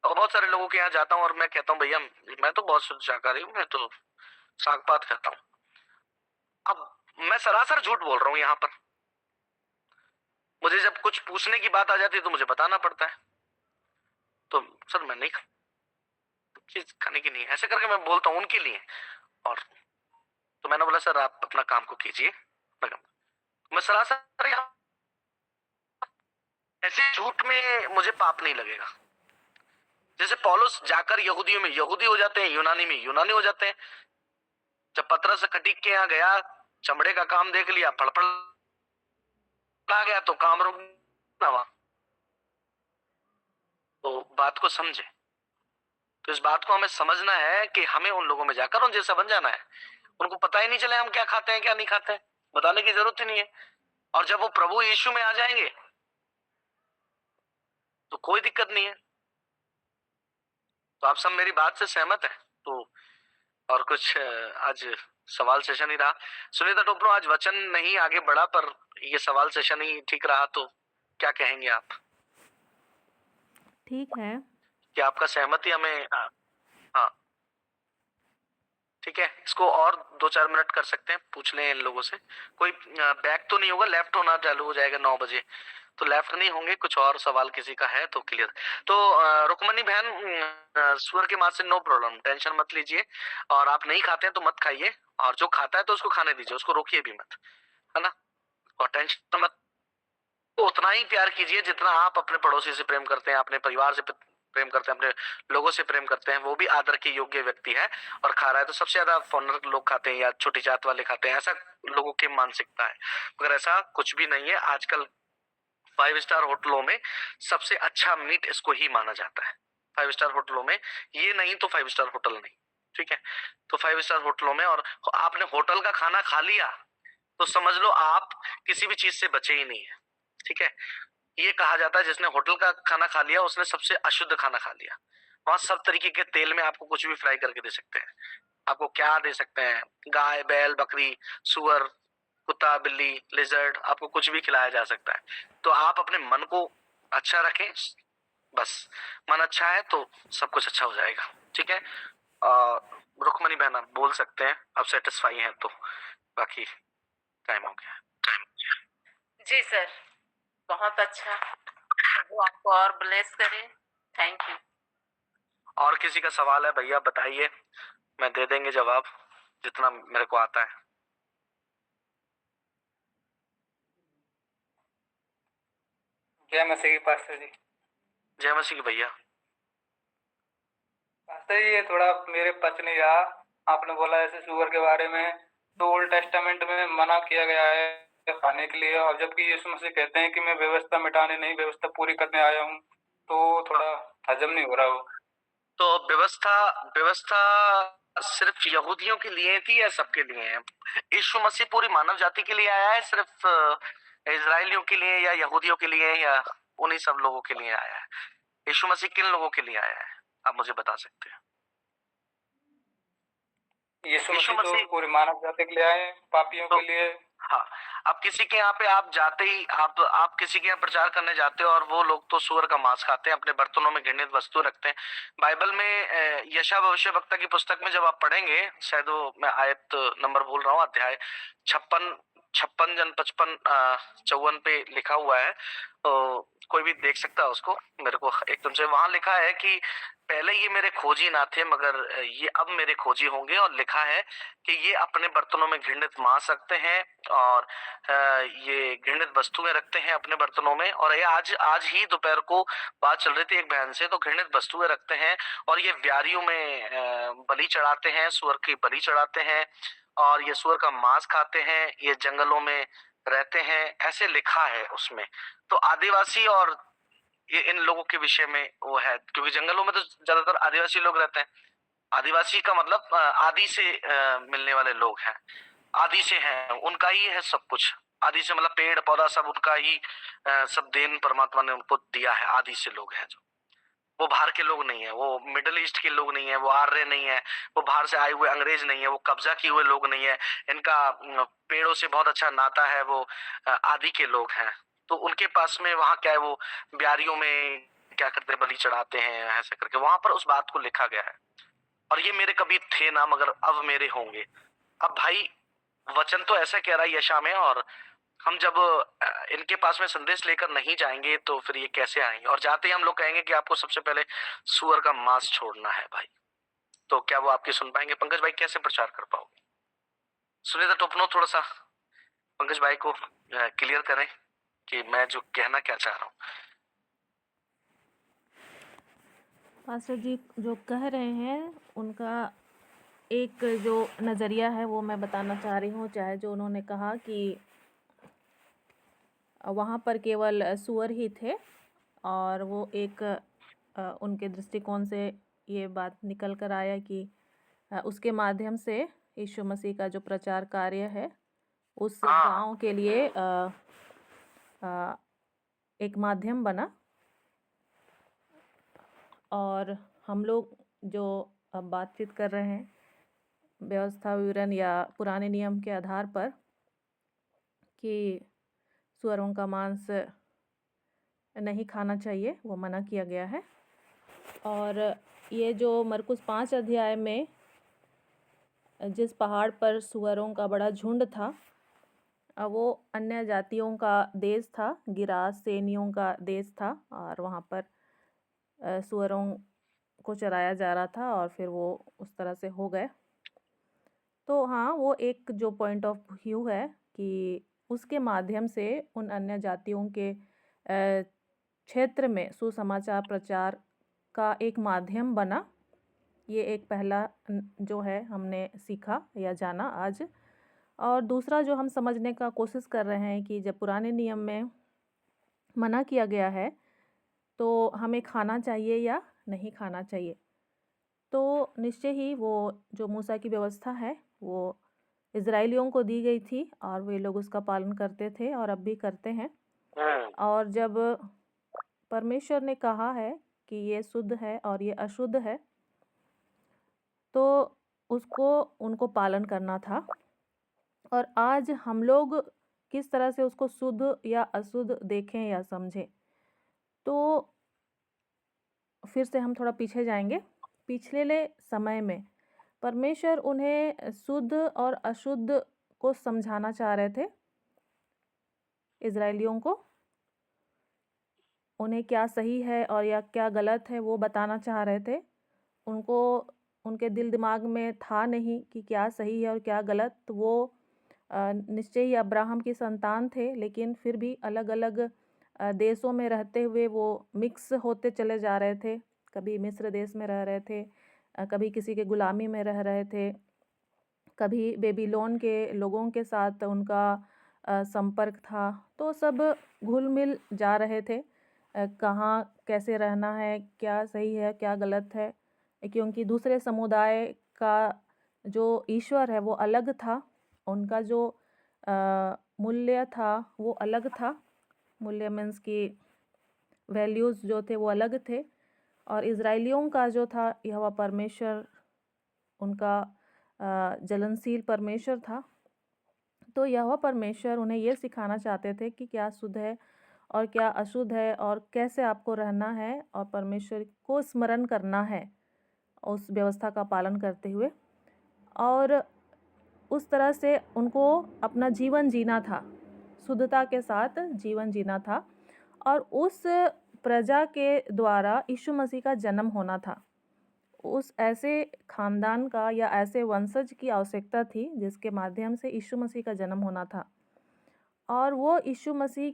[SPEAKER 2] बहुत सारे लोगों के यहाँ जाता हूँ और मैं कहता हूँ भैया मैं तो बहुत शुद्ध शाकाहारी हूँ, मैं तो साग पात खाता हूँ। अब मैं सरासर झूठ बोल रहा हूँ यहाँ पर। मुझे जब कुछ पूछने की बात आ जाती है तो मुझे बताना पड़ता है, तो सर मैं नहीं चीज खाने की नहीं, ऐसे करके मैं बोलता हूँ उनके लिए। और तो मैंने बोला सर आप अपना काम को कीजिए, मैं सरासर ऐसे झूठ में मुझे पाप नहीं लगेगा। जैसे पौलुस जाकर यहूदियों में यहूदी हो जाते हैं, यूनानी में यूनानी हो जाते हैं। जब पतरस खटीक के यहाँ गया, चमड़े का काम देख लिया, फड़फड़ आ गया तो काम रुक गया। तो बात को समझे। तो इस बात को हमें समझना है कि हमें उन लोगों में जाकर उन जैसा बन जाना है। उनको पता ही नहीं चले हम क्या खाते हैं क्या नहीं खाते हैं, बताने की जरूरत ही नहीं है। और जब वो प्रभु यीशु में आ जाएंगे तो कोई दिक्कत नहीं है। तो आप सब मेरी बात से सहमत है? तो और कुछ आज सवाल सेशन ही रहा। सुनीता टोपनो, आज वचन नहीं आगे बढ़ा पर ये सवाल सेशन ही ठीक रहा, तो क्या कहेंगे आप?
[SPEAKER 3] ठीक है।
[SPEAKER 2] क्या आपका सहमति हमें? हाँ ठीक है, इसको और 2-4 मिनट कर सकते हैं, पूछ लें इन लोगों से। कोई बैक तो नहीं होगा? लेफ्ट होना चालू हो जाएगा 9 बजे, तो लेफ्ट नहीं होंगे। कुछ और सवाल किसी का है तो क्लियर। तो रुक्मणी बहन, सुअर के मांस से नो प्रॉब्लम, टेंशन मत लीजिए। और आप नहीं खाते हैं तो मत खाइए, और जो खाता है तो उसको खाने दीजिए, उसको रोकिए भी मत, है ना। और टेंशन मत, तो उतना ही प्यार कीजिए जितना आप अपने पड़ोसी से प्रेम करते हैं, अपने परिवार से प्रेम करते हैं, अपने लोगों से प्रेम करते हैं। वो भी आदर के योग्य व्यक्ति है और खा रहा है, तो सबसे ज्यादा फॉरनर लोग खाते हैं या छोटी जात वाले खाते हैं, ऐसा लोगों की मानसिकता है। मगर ऐसा कुछ भी नहीं है। आजकल 5 स्टार होटलों में सबसे अच्छा मीट इसको ही माना जाता है। 5 स्टार होटलों में, ये नहीं तो 5 स्टार होटल नहीं, ठीक है। तो 5 स्टार होटलों में, और आपने होटल का खाना खा लिया तो समझ लो आप किसी भी चीज से बचे ही नहीं है, ठीक है। ये कहा जाता है जिसने होटल का खाना खा लिया उसने सबसे अशुद्ध खाना खा लिया। वहां सब तरीके के तेल में आपको कुछ भी फ्राई करके दे सकते हैं। आपको क्या दे सकते हैं? गाय, बैल, बकरी, सुअर, कुत्ता, बिल्ली, लिजर्ड, आपको कुछ भी खिलाया जा सकता है। तो आप अपने मन को अच्छा रखें, बस मन अच्छा है तो सब कुछ अच्छा हो जाएगा, ठीक है। रुक्मणी बहन, आप बोल सकते हैं, आप सेटिस्फाई हैं तो। बाकी टाइम हो गया।
[SPEAKER 6] जी सर, बहुत अच्छा, वो आपको और ब्लेस करे। Thank you.
[SPEAKER 2] और किसी का सवाल है भैया बताइए, मैं दे देंगे जवाब जितना मेरे को आता है।
[SPEAKER 7] जय मसीह की पास्टर जी।
[SPEAKER 2] जय मसीह की भैया।
[SPEAKER 7] पास्टर जी, ये थोड़ा मेरे पच नहीं रहा। आपने बोला ऐसे शुगर के बारे में, तो ओल्ड टेस्टामेंट में मना किया गया है खाने के लिए, और जबकि यीशु मसीह कहते हैं कि मैं व्यवस्था मिटाने नहीं व्यवस्था पूरी करने आया हूँ, तो थोड़ा हजम नहीं हो रहा वो।
[SPEAKER 2] तो व्यवस्था सिर्फ यहूदियों के लिए थी या सबके लिए है? यीशु मसीह पूरी मानव जाति के लिए आया है, सिर्फ इजराइलियों के लिए या यहूदियों के लिए, या उन्हीं सब लोगों के लिए आया है? यीशु मसीह किन लोगों के लिए आया है, आप मुझे बता सकते हैं?
[SPEAKER 7] यीशु मसीह तो पूरी मानव जाति के लिए आए, पापियों के लिए।
[SPEAKER 2] हाँ, अब किसी के यहाँ पे आप जाते ही, आप किसी के यहाँ प्रचार करने जाते हो और वो लोग तो सुअर का मांस खाते हैं, अपने बर्तनों में घृणित वस्तु रखते हैं। बाइबल में यशायाह भविष्यवक्ता की पुस्तक में जब आप पढ़ेंगे, शायद वो मैं आयत नंबर भूल रहा हूँ, अध्याय 56 जन 55 54 पे लिखा हुआ है, तो कोई भी देख सकता है उसको। मेरे को एकदम से वहां लिखा है कि पहले ये मेरे खोजी ना थे मगर ये अब मेरे खोजी होंगे, और लिखा है कि ये अपने बर्तनों में घृणित मांस रखते हैं और ये घृणित वस्तुएं रखते हैं अपने बर्तनों में। और ये आज ही दोपहर को बात चल रही थी एक बहन से, तो घृणित वस्तुएं रखते हैं और ये ब्यारियों में बलि चढ़ाते हैं, सुअर की बलि चढ़ाते हैं, और ये सुअर का मांस खाते हैं, ये जंगलों में रहते हैं, ऐसे लिखा है उसमें। तो आदिवासी और ये इन लोगों के विषय में वो है, क्योंकि जंगलों में तो ज्यादातर आदिवासी लोग रहते हैं। आदिवासी का मतलब आदि से मिलने वाले लोग हैं, आदि से हैं, उनका ही है सब कुछ। आदि से मतलब पेड़ पौधा सब उनका ही, सब देन परमात्मा ने उनको दिया है। आदि से लोग हैं जो, वो बाहर के लोग नहीं है, वो मिडिल ईस्ट के लोग नहीं है, वो आर्य नहीं है, वो बाहर से आए हुए अंग्रेज नहीं है, वो कब्जा किए हुए लोग नहीं है। इनका पेड़ों से बहुत अच्छा नाता है, वो आदि के लोग हैं। तो उनके पास में वहां क्या है, वो ब्यारियों में क्या करते हैं, बलि चढ़ाते हैं, ऐसे करके वहां पर उस बात को लिखा गया है। और ये मेरे कभी थे ना मगर अब मेरे होंगे। अब भाई वचन तो ऐसा कह रहा है यशा में, और हम जब इनके पास में संदेश लेकर नहीं जाएंगे तो फिर ये कैसे आएंगे? और जाते ही हम लोग कहेंगे कि आपको सबसे पहले सुअर का मांस छोड़ना है भाई, तो क्या वो आपकी सुन पाएंगे? पंकज भाई कैसे प्रचार कर पाओगे? सुनीता टोपनो, थोड़ा सा पंकज भाई को क्लियर करें कि मैं जो कहना क्या चाह रहा हूँ।
[SPEAKER 3] पास्टर जी जो कह रहे हैं उनका एक जो नज़रिया है वो मैं बताना चाह रही हूँ। चाहे जो उन्होंने कहा कि वहाँ पर केवल सुअर ही थे, और वो एक उनके दृष्टिकोण से ये बात निकल कर आया कि उसके माध्यम से यीशु मसीह का जो प्रचार कार्य है उस गांव के लिए एक माध्यम बना। और हम लोग जो अब बातचीत कर रहे हैं व्यवस्था विवरण या पुराने नियम के आधार पर कि सुअरों का मांस नहीं खाना चाहिए, वो मना किया गया है। और ये जो मरकुस 5 अध्याय में जिस पहाड़ पर सुअरों का बड़ा झुंड था, वो अन्य जातियों का देश था, गिरास सेनियों का देश था, और वहाँ पर सुअरों को चराया जा रहा था और फिर वो उस तरह से हो गए। तो हाँ, वो एक जो पॉइंट ऑफ व्यू है कि उसके माध्यम से उन अन्य जातियों के क्षेत्र में सुसमाचार प्रचार का एक माध्यम बना। ये एक पहला जो है हमने सीखा या जाना आज। और दूसरा जो हम समझने का कोशिश कर रहे हैं कि जब पुराने नियम में मना किया गया है तो हमें खाना चाहिए या नहीं खाना चाहिए। तो निश्चय ही वो जो मूसा की व्यवस्था है वो इज़राइलियों को दी गई थी और वे लोग उसका पालन करते थे और अब भी करते हैं। और जब परमेश्वर ने कहा है कि ये शुद्ध है और ये अशुद्ध है, तो उसको उनको पालन करना था। और आज हम लोग किस तरह से उसको शुद्ध या अशुद्ध देखें या समझें, तो फिर से हम थोड़ा पीछे जाएंगे। पिछले समय में परमेश्वर उन्हें शुद्ध और अशुद्ध को समझाना चाह रहे थे, इज़राइलियों को। उन्हें क्या सही है और या क्या गलत है वो बताना चाह रहे थे। उनको उनके दिल दिमाग में था नहीं कि क्या सही है और क्या गलत। वो निश्चय ही अब्राहम की संतान थे, लेकिन फिर भी अलग अलग देशों में रहते हुए वो मिक्स होते चले जा रहे थे। कभी मिस्र देश में रह रहे थे, कभी किसी के गुलामी में रह रहे थे, कभी बेबीलोन के लोगों के साथ उनका संपर्क था। तो सब घुल मिल जा रहे थे, कहाँ कैसे रहना है, क्या सही है क्या गलत है, क्योंकि दूसरे समुदाय का जो ईश्वर है वो अलग था, उनका जो मूल्य था वो अलग था। मूल्य मीन्स की वैल्यूज़ जो थे वो अलग थे। और इज़राइलियों का जो था यहोवा परमेश्वर उनका जलनशील परमेश्वर था। तो यहोवा परमेश्वर उन्हें ये सिखाना चाहते थे कि क्या शुद्ध है और क्या अशुद्ध है और कैसे आपको रहना है और परमेश्वर को स्मरण करना है उस व्यवस्था का पालन करते हुए। और उस तरह से उनको अपना जीवन जीना था, शुद्धता के साथ जीवन जीना था। और उस प्रजा के द्वारा यीशु मसीह का जन्म होना था। उस ऐसे खानदान का या ऐसे वंशज की आवश्यकता थी जिसके माध्यम से यीशु मसीह का जन्म होना था। और वो यीशु मसीह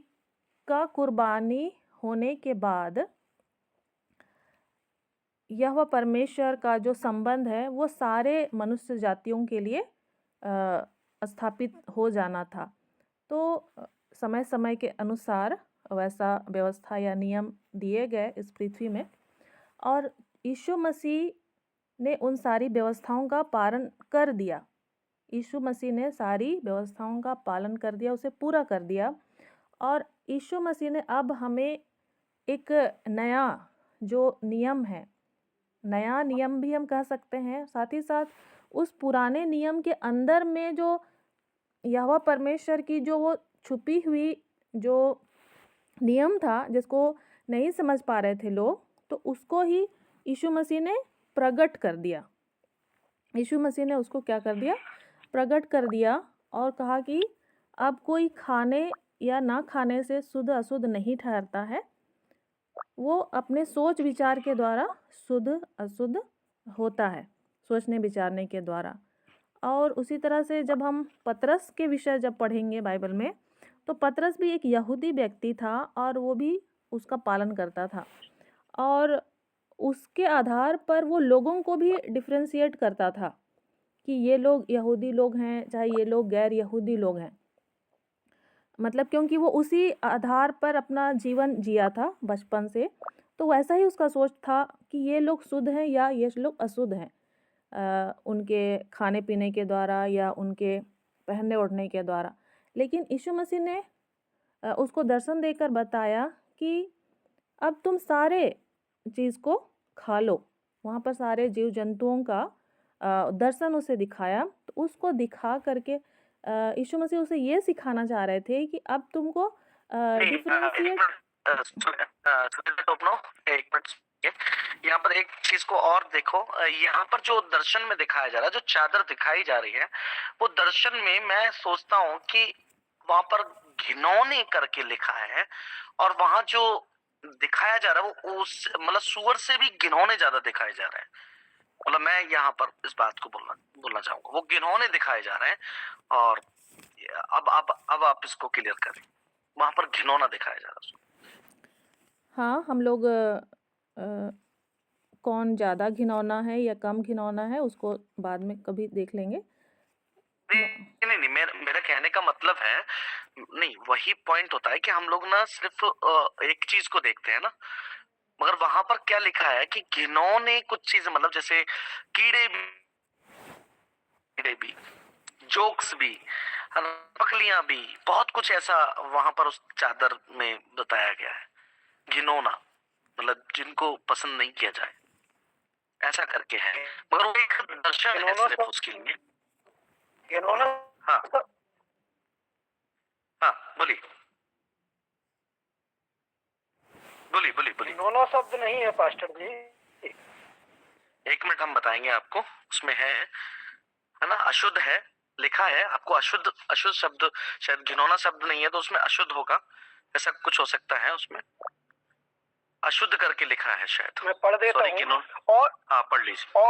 [SPEAKER 3] का कुर्बानी होने के बाद यहोवा परमेश्वर का जो संबंध है वो सारे मनुष्य जातियों के लिए स्थापित हो जाना था। तो समय समय के अनुसार वैसा व्यवस्था या नियम दिए गए इस पृथ्वी में, और यीशु मसीह ने उन सारी व्यवस्थाओं का पालन कर दिया। यीशु मसीह ने सारी व्यवस्थाओं का पालन कर दिया, उसे पूरा कर दिया। और यीशु मसीह ने अब हमें एक नया जो नियम है, नया नियम भी हम कह सकते हैं, साथ ही साथ उस पुराने नियम के अंदर में जो यहोवा परमेश्वर की जो वो छुपी हुई जो नियम था जिसको नहीं समझ पा रहे थे लोग, तो उसको ही यीशु मसीह ने प्रकट कर दिया। यीशु मसीह ने उसको क्या कर दिया, प्रकट कर दिया और कहा कि अब कोई खाने या ना खाने से शुद्ध अशुद्ध नहीं ठहरता है, वो अपने सोच विचार के द्वारा शुद्ध अशुद्ध होता है, सोचने विचारने के द्वारा। और उसी तरह से जब हम पतरस के विषय जब पढ़ेंगे बाइबल में, तो पतरस भी एक यहूदी व्यक्ति था और वो भी उसका पालन करता था। और उसके आधार पर वो लोगों को भी डिफ्रेंशिएट करता था कि ये लोग यहूदी लोग हैं, चाहे ये लोग गैर यहूदी लोग हैं। मतलब क्योंकि वो उसी आधार पर अपना जीवन जिया था बचपन से, तो वैसा ही उसका सोच था कि ये लोग शुद्ध हैं या ये लोग अशुद्ध हैं, उनके खाने पीने के द्वारा या उनके पहनने ओढ़ने के द्वारा। लेकिन यीशु मसीह ने उसको दर्शन देकर बताया कि अब तुम सारे चीज़ को खा लो। वहाँ पर सारे जीव जंतुओं का दर्शन उसे दिखाया, तो उसको दिखा करके यीशु मसीह उसे ये सिखाना चाह रहे थे कि अब तुमको डिफरेंशिएट।
[SPEAKER 2] एक मिनट सुनिए। यहाँ पर एक चीज को और देखो, यहाँ पर जो दर्शन में दिखाया जा रहा है, जो चादर दिखाई जा रही है, वो दर्शन में मैं सोचता हूँ कि वहां पर घिनौने करके लिखा है, और वहां जो दिखाया जा रहा है वो उस मतलब सुअर से भी घिनौने ज्यादा दिखाए जा रहे हैं। मतलब मैं यहाँ पर इस बात को बोलना चाहूंगा, वो घिनौने दिखाए जा रहे हैं। और अब आप इसको क्लियर करें, वहां पर घिनौना दिखाया जा रहा है।
[SPEAKER 3] हाँ, हम लोग कौन ज़्यादा घिनौना है या कम घिनौना है उसको बाद में कभी देख लेंगे।
[SPEAKER 2] नहीं, मेरा कहने का मतलब है, नहीं वही पॉइंट होता है कि हम लोग ना सिर्फ एक चीज को देखते हैं ना, मगर वहां पर क्या लिखा है कि घिनौने कुछ चीजें, मतलब जैसे कीड़े भी, जोक्स भी, पकलियां भी, बहुत कुछ ऐसा वहां पर उस चादर में बताया गया है। घिनौना मतलब जिनको पसंद नहीं किया जाए, ऐसा करके है, मगर वो एक दर्शन है सिर्फ उसके लिए। घिनौना, हाँ हाँ, बोलिए।
[SPEAKER 8] घिनौना शब्द नहीं है पास्टर जी।
[SPEAKER 2] एक मिनट, हम बताएंगे आपको। उसमें है ना, अशुद्ध है, लिखा है आपको अशुद्ध शब्द, शायद घिनौना शब्द नहीं है तो उसमें अशुद्ध होगा, ऐसा कुछ हो सकता है। उसमें अशुद्ध करके लिखा है शायद।
[SPEAKER 8] मैं पढ़ देता हूँ। और
[SPEAKER 2] हाँ, पढ़ लीजिए।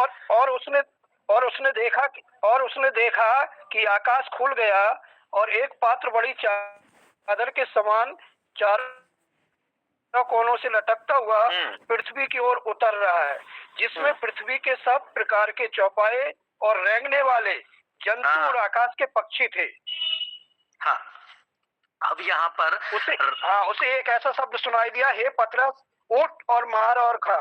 [SPEAKER 8] और उसने देखा कि आकाश खुल गया और एक पात्र बड़ी चादर के समान चारों कोनों से लटकता हुआ पृथ्वी की ओर उतर रहा है, जिसमें पृथ्वी के सब प्रकार के चौपाए और रेंगने वाले जंतु और आकाश के पक्षी थे।
[SPEAKER 2] हाँ, अब यहाँ पर
[SPEAKER 8] उसे एक ऐसा शब्द सुनाई दिया, हे पतरस उठ और मार और खा।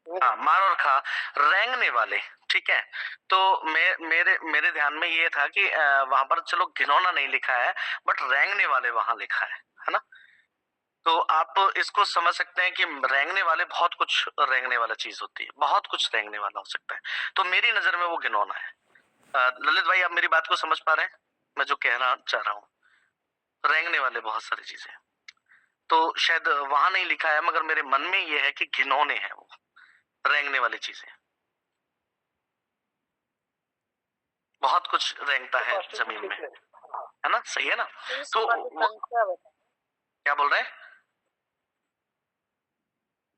[SPEAKER 2] हाँ, मार और खा, रेंगने वाले। ठीक है, तो मेरे ध्यान में ये था कि वहां पर चलो घिनौना नहीं लिखा है, बट रेंगने वाले वहां लिखा है ना। तो आप इसको समझ सकते हैं कि रेंगने वाले, बहुत कुछ रेंगने वाला चीज होती है, बहुत कुछ रेंगने वाला हो सकता है। तो मेरी नजर में वो घिनौना है। ललित भाई, आप मेरी बात को समझ पा रहे हैं, मैं जो कहना चाह रहा हूँ? रेंगने वाले बहुत सारी चीजें, तो शायद वहां नहीं लिखा है, मगर मेरे मन में ये है कि घिनौने हैं वो रेंगने वाली चीजें। बहुत कुछ रेंगता है जमीन में, है ना? सही है ना? तो क्या बोल रहे हैं?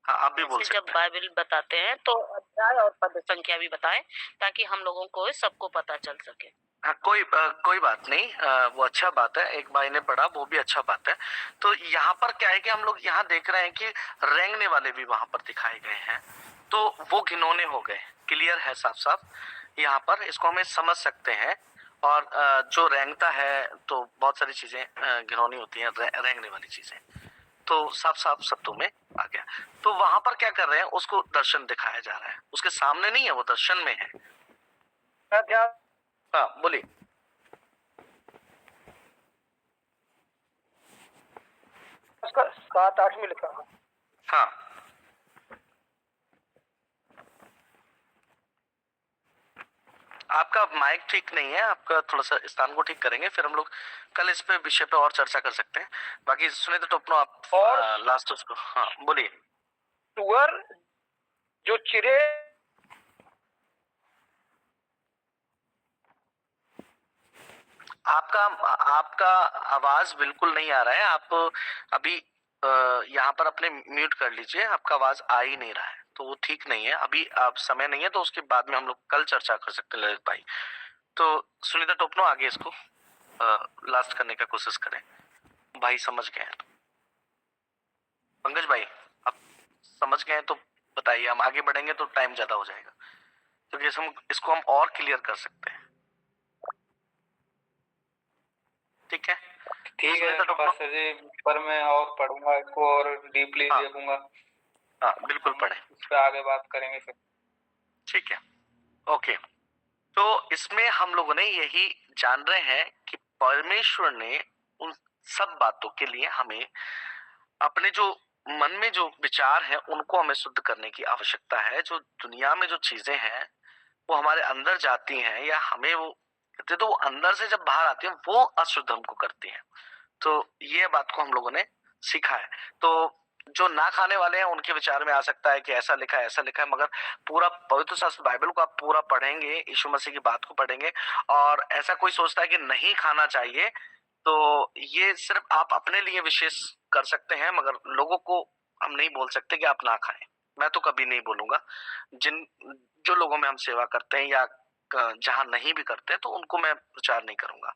[SPEAKER 2] हाँ, आप भी बोल सकते हैं।
[SPEAKER 5] जब बाइबल बताते हैं तो अध्याय और पद संख्या भी बताएं, ताकि हम लोगों को सबको पता चल सके।
[SPEAKER 2] हाँ, कोई बात नहीं, वो अच्छा बात है, एक भाई ने पढ़ा, वो भी अच्छा बात है। तो यहाँ पर क्या है कि हम लोग यहाँ देख रहे हैं कि रेंगने वाले भी वहां पर दिखाए गए हैं, तो वो घिनौने हो गए। क्लियर है साफ साफ, यहाँ पर इसको हमें समझ सकते हैं। और जो रेंगता है, तो बहुत सारी चीजें घिनौनी होती हैं, रेंगने वाली चीजें, तो साफ साफ शब्दों में आ गया। तो वहां पर क्या कर रहे हैं, उसको दर्शन दिखाया जा रहा है, उसके सामने नहीं है, वो दर्शन में है। हाँ, बोलिए।
[SPEAKER 8] उसका 7-8 में लिखा है।
[SPEAKER 2] हाँ, आपका माइक ठीक नहीं है, आपका थोड़ा सा स्थान को ठीक करेंगे, फिर हम लोग कल इस पे विषय पे और चर्चा कर सकते हैं। बाकी सुने तो टोपनो आप
[SPEAKER 8] और
[SPEAKER 2] लास्ट उसको, हाँ बोलिए।
[SPEAKER 8] सुअर जो चिरे,
[SPEAKER 2] आपका आवाज बिल्कुल नहीं आ रहा है। आप अभी यहाँ पर अपने म्यूट कर लीजिए, आपका आवाज आ ही नहीं रहा है, तो वो ठीक नहीं है। अभी आप समय नहीं है, तो उसके बाद में हम लोग कल चर्चा कर सकते हैं ललित भाई। तो सुनीता टोपनो, आगे इसको लास्ट करने का कोशिश करें, भाई समझ गए हैं तो। पंकज भाई, आप समझ गए हैं तो बताइए, हम आगे बढ़ेंगे तो टाइम ज्यादा हो जाएगा, क्योंकि इसको हम और क्लियर कर सकते हैं। ठीक है?
[SPEAKER 7] ठीक है पास्टर जी, पर मैं और पढ़ूंगा इसको और डीपली देखूंगा।
[SPEAKER 2] हाँ, बिल्कुल पढ़े,
[SPEAKER 7] इस पे आगे बात करेंगे फिर।
[SPEAKER 2] ठीक है, ओके। तो इसमें हम लोगों ने यही जान रहे हैं कि परमेश्वर ने उन सब बातों के लिए हमें अपने जो मन में जो विचार है उनको हमें शुद्ध करने की आवश्यकता है। जो दुनिया में जो चीजें हैं वो हमारे अंदर जाती हैं या हमें वो कहते हैं, तो वो अंदर से जब बाहर आती हैं वो अशुद्ध हमको करती हैं। तो ये बात को हम लोगों ने सीखा है। तो जो ना खाने वाले हैं उनके विचार में आ सकता है कि ऐसा लिखा है, ऐसा लिखा है, मगर पूरा पवित्र शास्त्र बाइबल को आप पूरा पढ़ेंगे, यीशु मसीह की बात को पढ़ेंगे, और ऐसा कोई सोचता है कि नहीं खाना चाहिए, तो ये सिर्फ आप अपने लिए विशेष कर सकते हैं, मगर लोगों को हम नहीं बोल सकते कि आप ना खाएं। मैं तो कभी नहीं बोलूंगा। जो लोगों में हम सेवा करते हैं या जहां नहीं भी करते तो उनको मैं प्रचार नहीं करूंगा।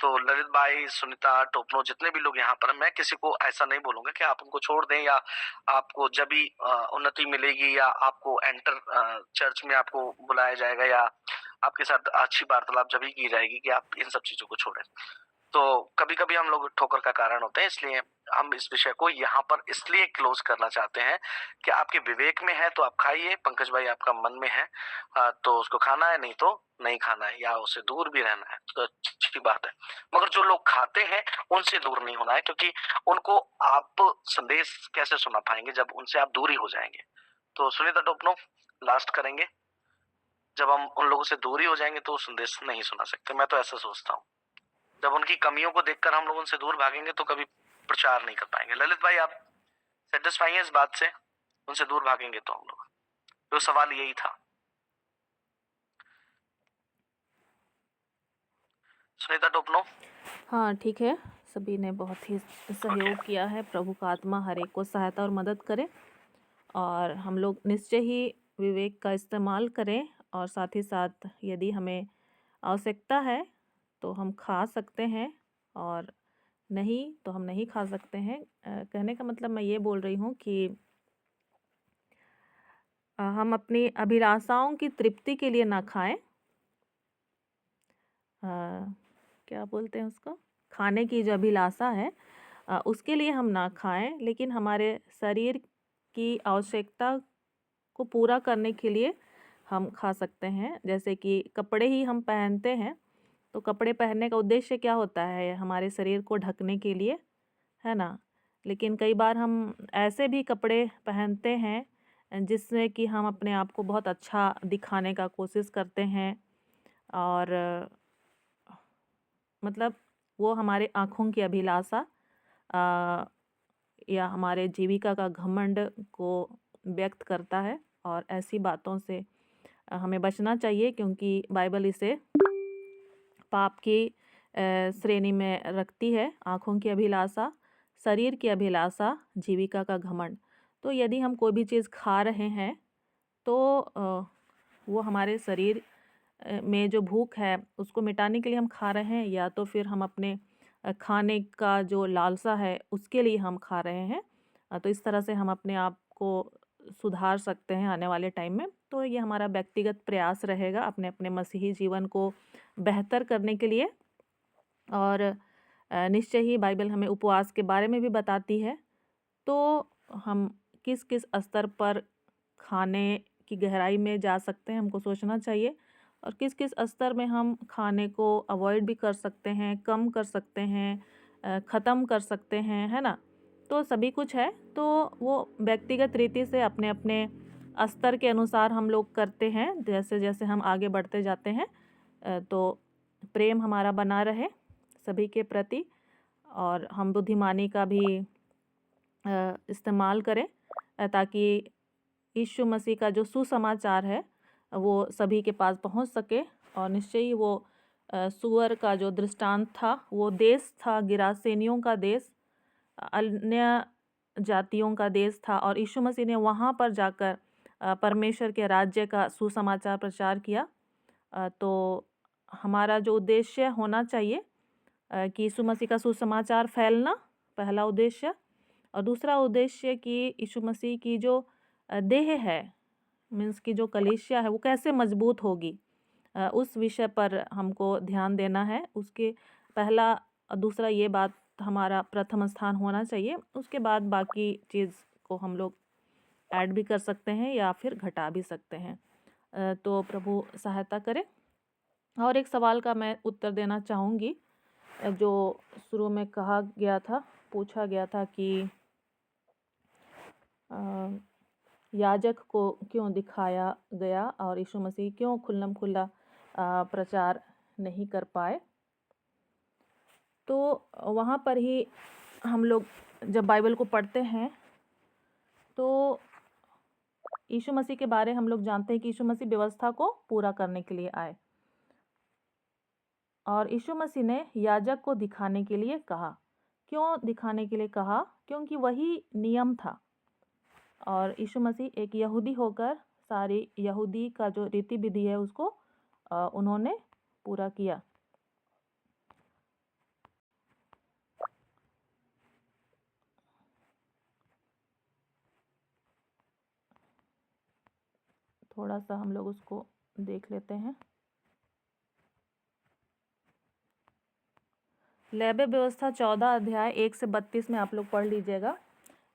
[SPEAKER 2] तो ललित भाई, सुनीता, टोपनो, जितने भी लोग यहाँ पर, मैं किसी को ऐसा नहीं बोलूंगा कि आप उनको छोड़ दें, या आपको जब भी उन्नति मिलेगी या आपको एंटर चर्च में आपको बुलाया जाएगा या आपके साथ अच्छी वार्तालाप जब भी की जाएगी कि आप इन सब चीजों को छोड़ें। तो कभी कभी हम लोग ठोकर का कारण होते हैं, इसलिए हम इस विषय को यहाँ पर इसलिए क्लोज करना चाहते हैं कि आपके विवेक में है तो आप खाइए, पंकज भाई आपका मन में है तो उसको खाना है, नहीं तो नहीं खाना है, या उससे दूर भी रहना है, तो अच्छी बात है। मगर जो लोग खाते हैं उनसे दूर नहीं होना है, क्योंकि उनको आप संदेश कैसे सुना पाएंगे जब उनसे आप दूर ही हो जाएंगे। तो सुनीता टोपनो लास्ट करेंगे। जब हम उन लोगों से दूर ही हो जाएंगे तो संदेश नहीं सुना सकते, मैं तो ऐसा सोचता हूँ। जब उनकी कमियों को देखकर हम लोग उनसे दूर भागेंगे तो कभी प्रचार नहीं कर पाएंगे। ललित भाई, आप सेटिस्फाई हैं इस बात से? उनसे दूर भागेंगे तो हम लोग, तो सवाल यही था। सुनीता टोपनो?
[SPEAKER 3] हाँ ठीक है, सभी ने बहुत ही सहयोग किया है। प्रभु का आत्मा हर एक को सहायता और मदद करे, और हम लोग निश्चय ही विवेक का इस्तेमाल करें, और साथ ही साथ यदि हमें आवश्यकता है तो हम खा सकते हैं, और नहीं तो हम नहीं खा सकते हैं। कहने का मतलब मैं ये बोल रही हूँ कि हम अपनी अभिलाषाओं की तृप्ति के लिए ना खाएं, क्या बोलते हैं उसको, खाने की जो अभिलाषा है उसके लिए हम ना खाएं, लेकिन हमारे शरीर की आवश्यकता को पूरा करने के लिए हम खा सकते हैं। जैसे कि कपड़े ही हम पहनते हैं, तो कपड़े पहनने का उद्देश्य क्या होता है? हमारे शरीर को ढकने के लिए, है ना। लेकिन कई बार हम ऐसे भी कपड़े पहनते हैं जिससे कि हम अपने आप को बहुत अच्छा दिखाने का कोशिश करते हैं, और मतलब वो हमारे आँखों की अभिलाषा या हमारे जीविका का घमंड को व्यक्त करता है, और ऐसी बातों से हमें बचना चाहिए, क्योंकि बाइबल इसे पाप की श्रेणी में रखती है। आँखों की अभिलाषा, शरीर की अभिलाषा, जीविका का घमंड। तो यदि हम कोई भी चीज़ खा रहे हैं तो वो हमारे शरीर में जो भूख है उसको मिटाने के लिए हम खा रहे हैं, या तो फिर हम अपने खाने का जो लालसा है उसके लिए हम खा रहे हैं। तो इस तरह से हम अपने आप को सुधार सकते हैं आने वाले टाइम में। तो ये हमारा व्यक्तिगत प्रयास रहेगा अपने अपने मसीही जीवन को बेहतर करने के लिए। और निश्चय ही बाइबल हमें उपवास के बारे में भी बताती है। तो हम किस किस स्तर पर खाने की गहराई में जा सकते हैं, हमको सोचना चाहिए, और किस किस स्तर में हम खाने को अवॉइड भी कर सकते हैं, कम कर सकते हैं, ख़त्म कर सकते हैं, है ना। तो सभी कुछ है, तो वो व्यक्तिगत रीति से अपने अपने स्तर के अनुसार हम लोग करते हैं। जैसे जैसे हम आगे बढ़ते जाते हैं तो प्रेम हमारा बना रहे सभी के प्रति, और हम बुद्धिमानी का भी इस्तेमाल करें ताकि यीशु मसीह का जो सुसमाचार है वो सभी के पास पहुंच सके। और निश्चय ही वो सुअर का जो दृष्टांत था, वो देश था गिरासेनियों का देश, अन्य जातियों का देश था, और यीशु मसीह ने वहाँ पर जाकर परमेश्वर के राज्य का सुसमाचार प्रचार किया। तो हमारा जो उद्देश्य होना चाहिए कि यीशु मसीह का सुसमाचार फैलना, पहला उद्देश्य, और दूसरा उद्देश्य कि यीशु मसीह की जो देह है, मीन्स की जो कलीसिया है, वो कैसे मजबूत होगी, उस विषय पर हमको ध्यान देना है। उसके पहला दूसरा ये बात हमारा प्रथम स्थान होना चाहिए। उसके बाद बाकी चीज़ को हम लोग ऐड भी कर सकते हैं या फिर घटा भी सकते हैं। तो प्रभु सहायता करे। और एक सवाल का मैं उत्तर देना चाहूँगी, जो शुरू में कहा गया था, पूछा गया था कि याजक को क्यों दिखाया गया और यीशु मसीह क्यों खुल्लम खुल्ला प्रचार नहीं कर पाए। तो वहाँ पर ही हम लोग जब बाइबल को पढ़ते हैं तो यीशु मसीह के बारे हम लोग जानते हैं कि यीशु मसीह व्यवस्था को पूरा करने के लिए आए और यीशु मसीह ने याजक को दिखाने के लिए कहा। क्यों दिखाने के लिए कहा? क्योंकि वही नियम था और यीशु मसीह एक यहूदी होकर सारी यहूदी का जो रीति विधि है उसको उन्होंने पूरा किया। थोड़ा सा हम लोग उसको देख लेते हैं। लेबे व्यवस्था 14 अध्याय 1 से 32 में आप लोग पढ़ लीजिएगा।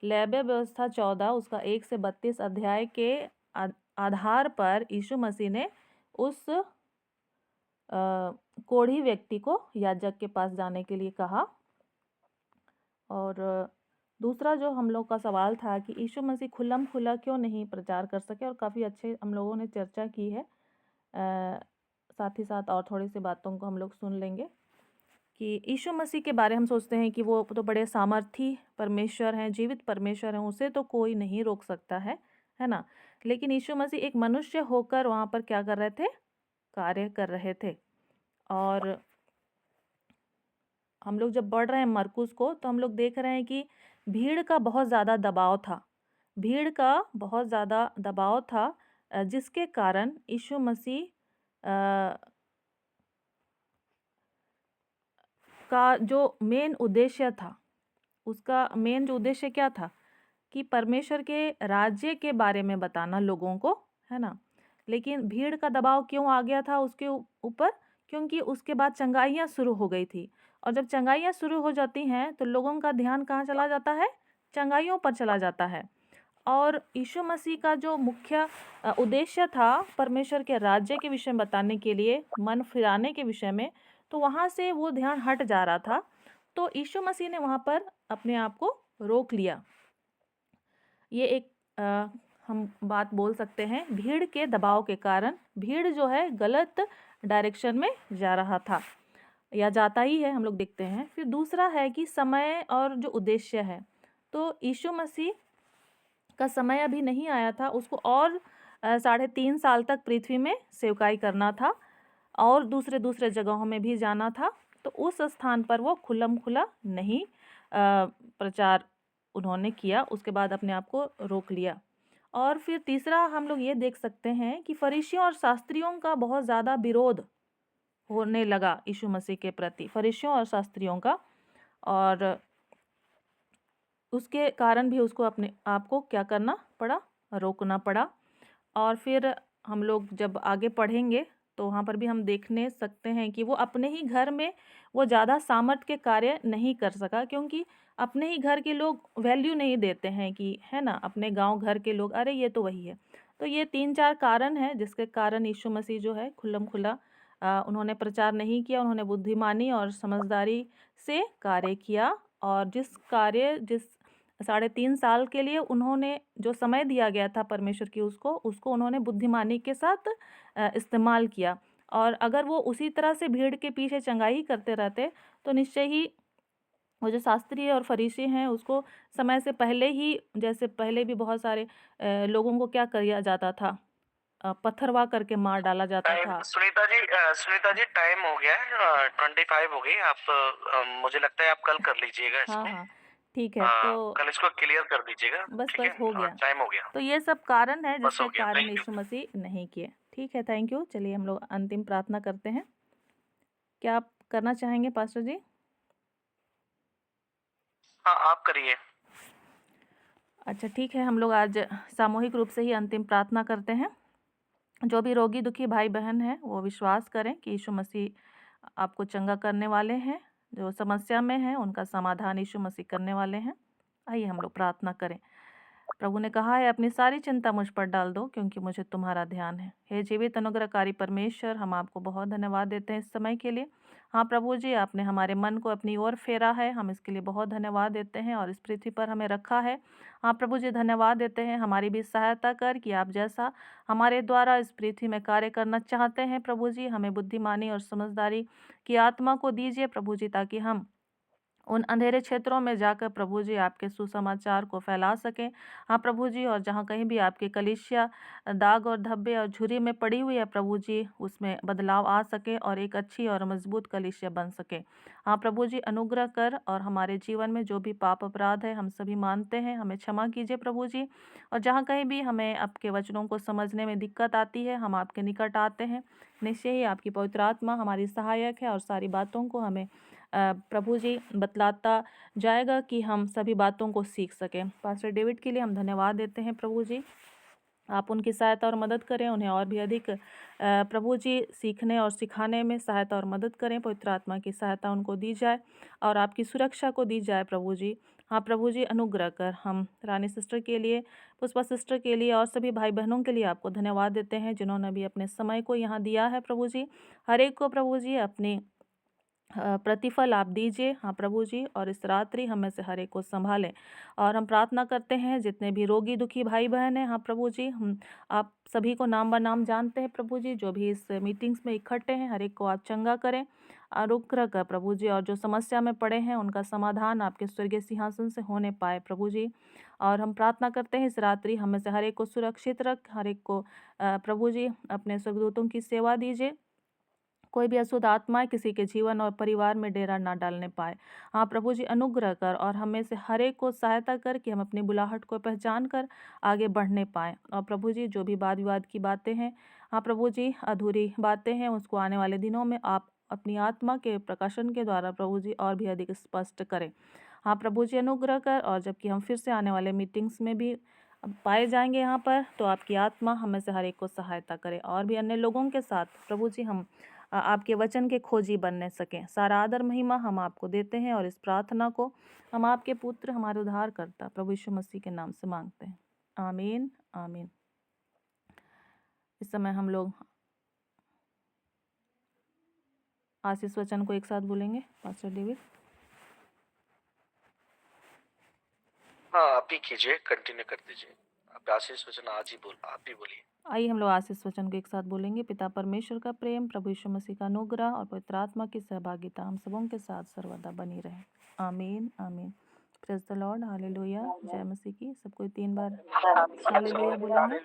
[SPEAKER 3] लेबे व्यवस्था 14 उसका 1 से 32 अध्याय के आधार पर यीशु मसीह ने उस कोढ़ी व्यक्ति को याजक के पास जाने के लिए कहा। और दूसरा जो हम लोग का सवाल था कि यीशु मसीह खुल्लम खुल्ला क्यों नहीं प्रचार कर सके, और काफ़ी अच्छे हम लोगों ने चर्चा की है। साथ ही साथ और थोड़ी सी बातों को हम लोग सुन लेंगे कि यीशु मसीह के बारे हम सोचते हैं कि वो तो बड़े सामर्थी परमेश्वर हैं, जीवित परमेश्वर हैं, उसे तो कोई नहीं रोक सकता है ना। लेकिन यीशु मसीह एक मनुष्य होकर वहाँ पर क्या कर रहे थे? कार्य कर रहे थे। और हम लोग जब पढ़ रहे हैं मरकुस को तो हम लोग देख रहे हैं कि भीड़ का बहुत ज़्यादा दबाव था, भीड़ का बहुत ज़्यादा दबाव था, जिसके कारण यीशु मसीह का जो मेन उद्देश्य था, उसका मेन जो उद्देश्य क्या था कि परमेश्वर के राज्य के बारे में बताना लोगों को, है ना। लेकिन भीड़ का दबाव क्यों आ गया था उसके ऊपर? क्योंकि उसके बाद चंगाइयाँ शुरू हो गई थी, और जब चंगाइयाँ शुरू हो जाती हैं तो लोगों का ध्यान कहाँ चला जाता है? चंगाइयों पर चला जाता है। और यीशु मसीह का जो मुख्य उद्देश्य था परमेश्वर के राज्य के विषय में बताने के लिए, मन फिराने के विषय में, तो वहाँ से वो ध्यान हट जा रहा था। तो यीशु मसीह ने वहाँ पर अपने आप को रोक लिया। ये एक हम बात बोल सकते हैं, भीड़ के दबाव के कारण भीड़ जो है गलत डायरेक्शन में जा रहा था या जाता ही है, हम लोग देखते हैं। फिर दूसरा है कि समय और जो उद्देश्य है, तो यीशु मसीह का समय अभी नहीं आया था, उसको और 3.5 साल तक पृथ्वी में सेवकाई करना था और दूसरे जगहों में भी जाना था। तो उस स्थान पर वो खुल्लम खुल्ला नहीं प्रचार उन्होंने किया, उसके बाद अपने आप को रोक लिया। और फिर तीसरा हम लोग ये देख सकते हैं कि फरीसियों और शास्त्रियों का बहुत ज़्यादा विरोध होने लगा यीशु मसीह के प्रति, फरीसियों और शास्त्रियों का, और उसके कारण भी उसको अपने आप को क्या करना पड़ा? रोकना पड़ा। और फिर हम लोग जब आगे पढ़ेंगे तो वहाँ पर भी हम देखने सकते हैं कि वो अपने ही घर में वो ज़्यादा सामर्थ के कार्य नहीं कर सका, क्योंकि अपने ही घर के लोग वैल्यू नहीं देते हैं कि, है ना, अपने गांव घर के लोग, अरे ये तो वही है। तो ये 3-4 कारण हैं जिसके कारण यीशु मसीह जो है खुल्लम खुल्ला उन्होंने प्रचार नहीं किया। उन्होंने बुद्धिमानी और समझदारी से कार्य किया, और जिस 3.5 साल के लिए उन्होंने जो समय दिया गया था परमेश्वर की, उसको उन्होंने बुद्धिमानी के साथ इस्तेमाल किया। और अगर वो उसी तरह से भीड़ के पीछे चंगाई करते रहते तो निश्चय ही वो जो शास्त्री और फरीसी हैं उसको समय से पहले ही, जैसे पहले भी बहुत सारे लोगों को क्या किया जाता था, पत्थरवा करके मार डाला जाता था।
[SPEAKER 2] सुनीता जी टाइम हो गया है, 25 हो गई। आप मुझे लगता है आप कल कर लीजिएगा इसको।
[SPEAKER 3] हाँ ठीक है, तो
[SPEAKER 2] कल इसको क्लियर कर दीजिएगा।
[SPEAKER 3] बस
[SPEAKER 2] ठीक है?
[SPEAKER 3] हो गया,
[SPEAKER 2] टाइम हो गया।
[SPEAKER 3] तो ये सब कारण है
[SPEAKER 2] बस
[SPEAKER 3] जिसके
[SPEAKER 2] हो गया,
[SPEAKER 3] कारण
[SPEAKER 2] thank you।
[SPEAKER 3] यीशु मसीह नहीं किए। ठीक है, थैंक यू। चलिए हम लोग अंतिम प्रार्थना करते हैं। क्या आप करना चाहेंगे पास्टर जी?
[SPEAKER 2] हाँ आप करिए।
[SPEAKER 3] अच्छा ठीक है, हम लोग आज सामूहिक रूप से ही अंतिम प्रार्थना करते हैं। जो भी रोगी दुखी भाई बहन हैं वो विश्वास करें कि यीशु मसीह आपको चंगा करने वाले हैं, जो समस्या में हैं उनका समाधान यीशु मसीह करने वाले हैं। आइए हम लोग प्रार्थना करें। प्रभु ने कहा है, अपनी सारी चिंता मुझ पर डाल दो क्योंकि मुझे तुम्हारा ध्यान है। हे जीवित अनुग्रहकारी परमेश्वर, हम आपको बहुत धन्यवाद देते हैं इस समय के लिए। हाँ प्रभु जी, आपने हमारे मन को अपनी ओर फेरा है, हम इसके लिए बहुत धन्यवाद देते हैं और इस पृथ्वी पर हमें रखा है। हाँ प्रभु जी, धन्यवाद देते हैं, हमारी भी सहायता कर कि आप जैसा हमारे द्वारा इस पृथ्वी में कार्य करना चाहते हैं प्रभु जी, हमें बुद्धिमानी और समझदारी की आत्मा को दीजिए प्रभु जी, ताकि हम उन अंधेरे क्षेत्रों में जाकर प्रभु जी आपके सुसमाचार को फैला सकें। हाँ प्रभु जी, और जहाँ कहीं भी आपकी कलीसिया दाग और धब्बे और झुर्री में पड़ी हुई है प्रभु जी, उसमें बदलाव आ सके और एक अच्छी और मजबूत कलीसिया बन सके। हाँ प्रभु जी, अनुग्रह कर और हमारे जीवन में जो भी पाप अपराध है हम सभी मानते हैं, हमें क्षमा कीजिए प्रभु जी। और जहाँ कहीं भी हमें आपके वचनों को समझने में दिक्कत आती है, हम आपके निकट आते हैं। निश्चय ही आपकी पवित्र आत्मा हमारी सहायक है और सारी बातों को हमें प्रभु जी बतलाता जाएगा कि हम सभी बातों को सीख सकें। पास्टर डेविड के लिए हम धन्यवाद देते हैं प्रभु जी, आप उनकी सहायता और मदद करें, उन्हें और भी अधिक प्रभु जी सीखने और सिखाने में सहायता और मदद करें। पवित्र आत्मा की सहायता उनको दी जाए और आपकी सुरक्षा को दी जाए प्रभु जी। हाँ प्रभु जी, अनुग्रह कर। हम रानी सिस्टर के लिए, पुष्पा सिस्टर के लिए और सभी भाई बहनों के लिए आपको धन्यवाद देते हैं जिन्होंने भी अपने समय को यहाँ दिया है प्रभु जी। हर एक को प्रभु जी अपनी प्रतिफल आप दीजिए। हाँ प्रभु जी, और इस रात्रि हम में से हर एक को संभालें। और हम प्रार्थना करते हैं जितने भी रोगी दुखी भाई बहन हैं, हाँ प्रभु जी, हम आप सभी को नाम ब नाम जानते हैं प्रभु जी। जो भी इस मीटिंग्स में इकट्ठे हैं, हर एक को आप चंगा करें, अनुग्रह कर प्रभु जी। और जो समस्या में पड़े हैं उनका समाधान आपके स्वर्गीय सिंहासन से होने पाए प्रभु जी। और हम प्रार्थना करते हैं इस रात्रि हम में से हर एक को सुरक्षित रख, हर एक को प्रभु जी अपने स्वर्गदूतों की सेवा दीजिए। कोई भी अशुद्ध आत्माएं किसी के जीवन और परिवार में डेरा ना डालने पाए। हाँ प्रभु जी, अनुग्रह कर और हमें से हर एक को सहायता कर कि हम अपनी बुलाहट को पहचान कर आगे बढ़ने पाएँ। और प्रभु जी, जो भी वाद विवाद की बातें हैं, हाँ प्रभु जी, अधूरी बातें हैं, उसको आने वाले दिनों में आप अपनी आत्मा के प्रकाशन के द्वारा प्रभु जी और भी अधिक स्पष्ट करें। हाँ प्रभु जी, अनुग्रह कर। और जबकि हम फिर से आने वाले मीटिंग्स में भी पाए जाएंगे यहाँ पर, तो आपकी आत्मा हमें से हर एक को सहायता करे और भी अन्य लोगों के साथ प्रभु जी हम आपके वचन के खोजी बनने सकें। सारा आदर महिमा हम आपको देते हैं और इस प्रार्थना को हम आपके पुत्र हमारे उद्धारकर्ता प्रभु यीशु मसीह के नाम से मांगते हैं, आमीन आमीन। इस समय हम लोग आशीष वचन को एक साथ बोलेंगे। Pastor David.
[SPEAKER 2] हाँ, आप ही कीजिए, कंटिन्यू कर दीजिए। आप आशीष वचन आज ही आप ही बोलिए।
[SPEAKER 3] आइए हम लोग आशीष वचन को एक साथ बोलेंगे। पिता परमेश्वर का प्रेम, प्रभु यीशु मसीह का अनुग्रह और पवित्र आत्मा की सहभागिता हम सबों के साथ सर्वदा बनी रहे, आमीन आमीन। प्रेज द लॉर्ड, हालेलुया, जय मसीह की। सब कोई 3 बार हालेलुया बोलेंगे।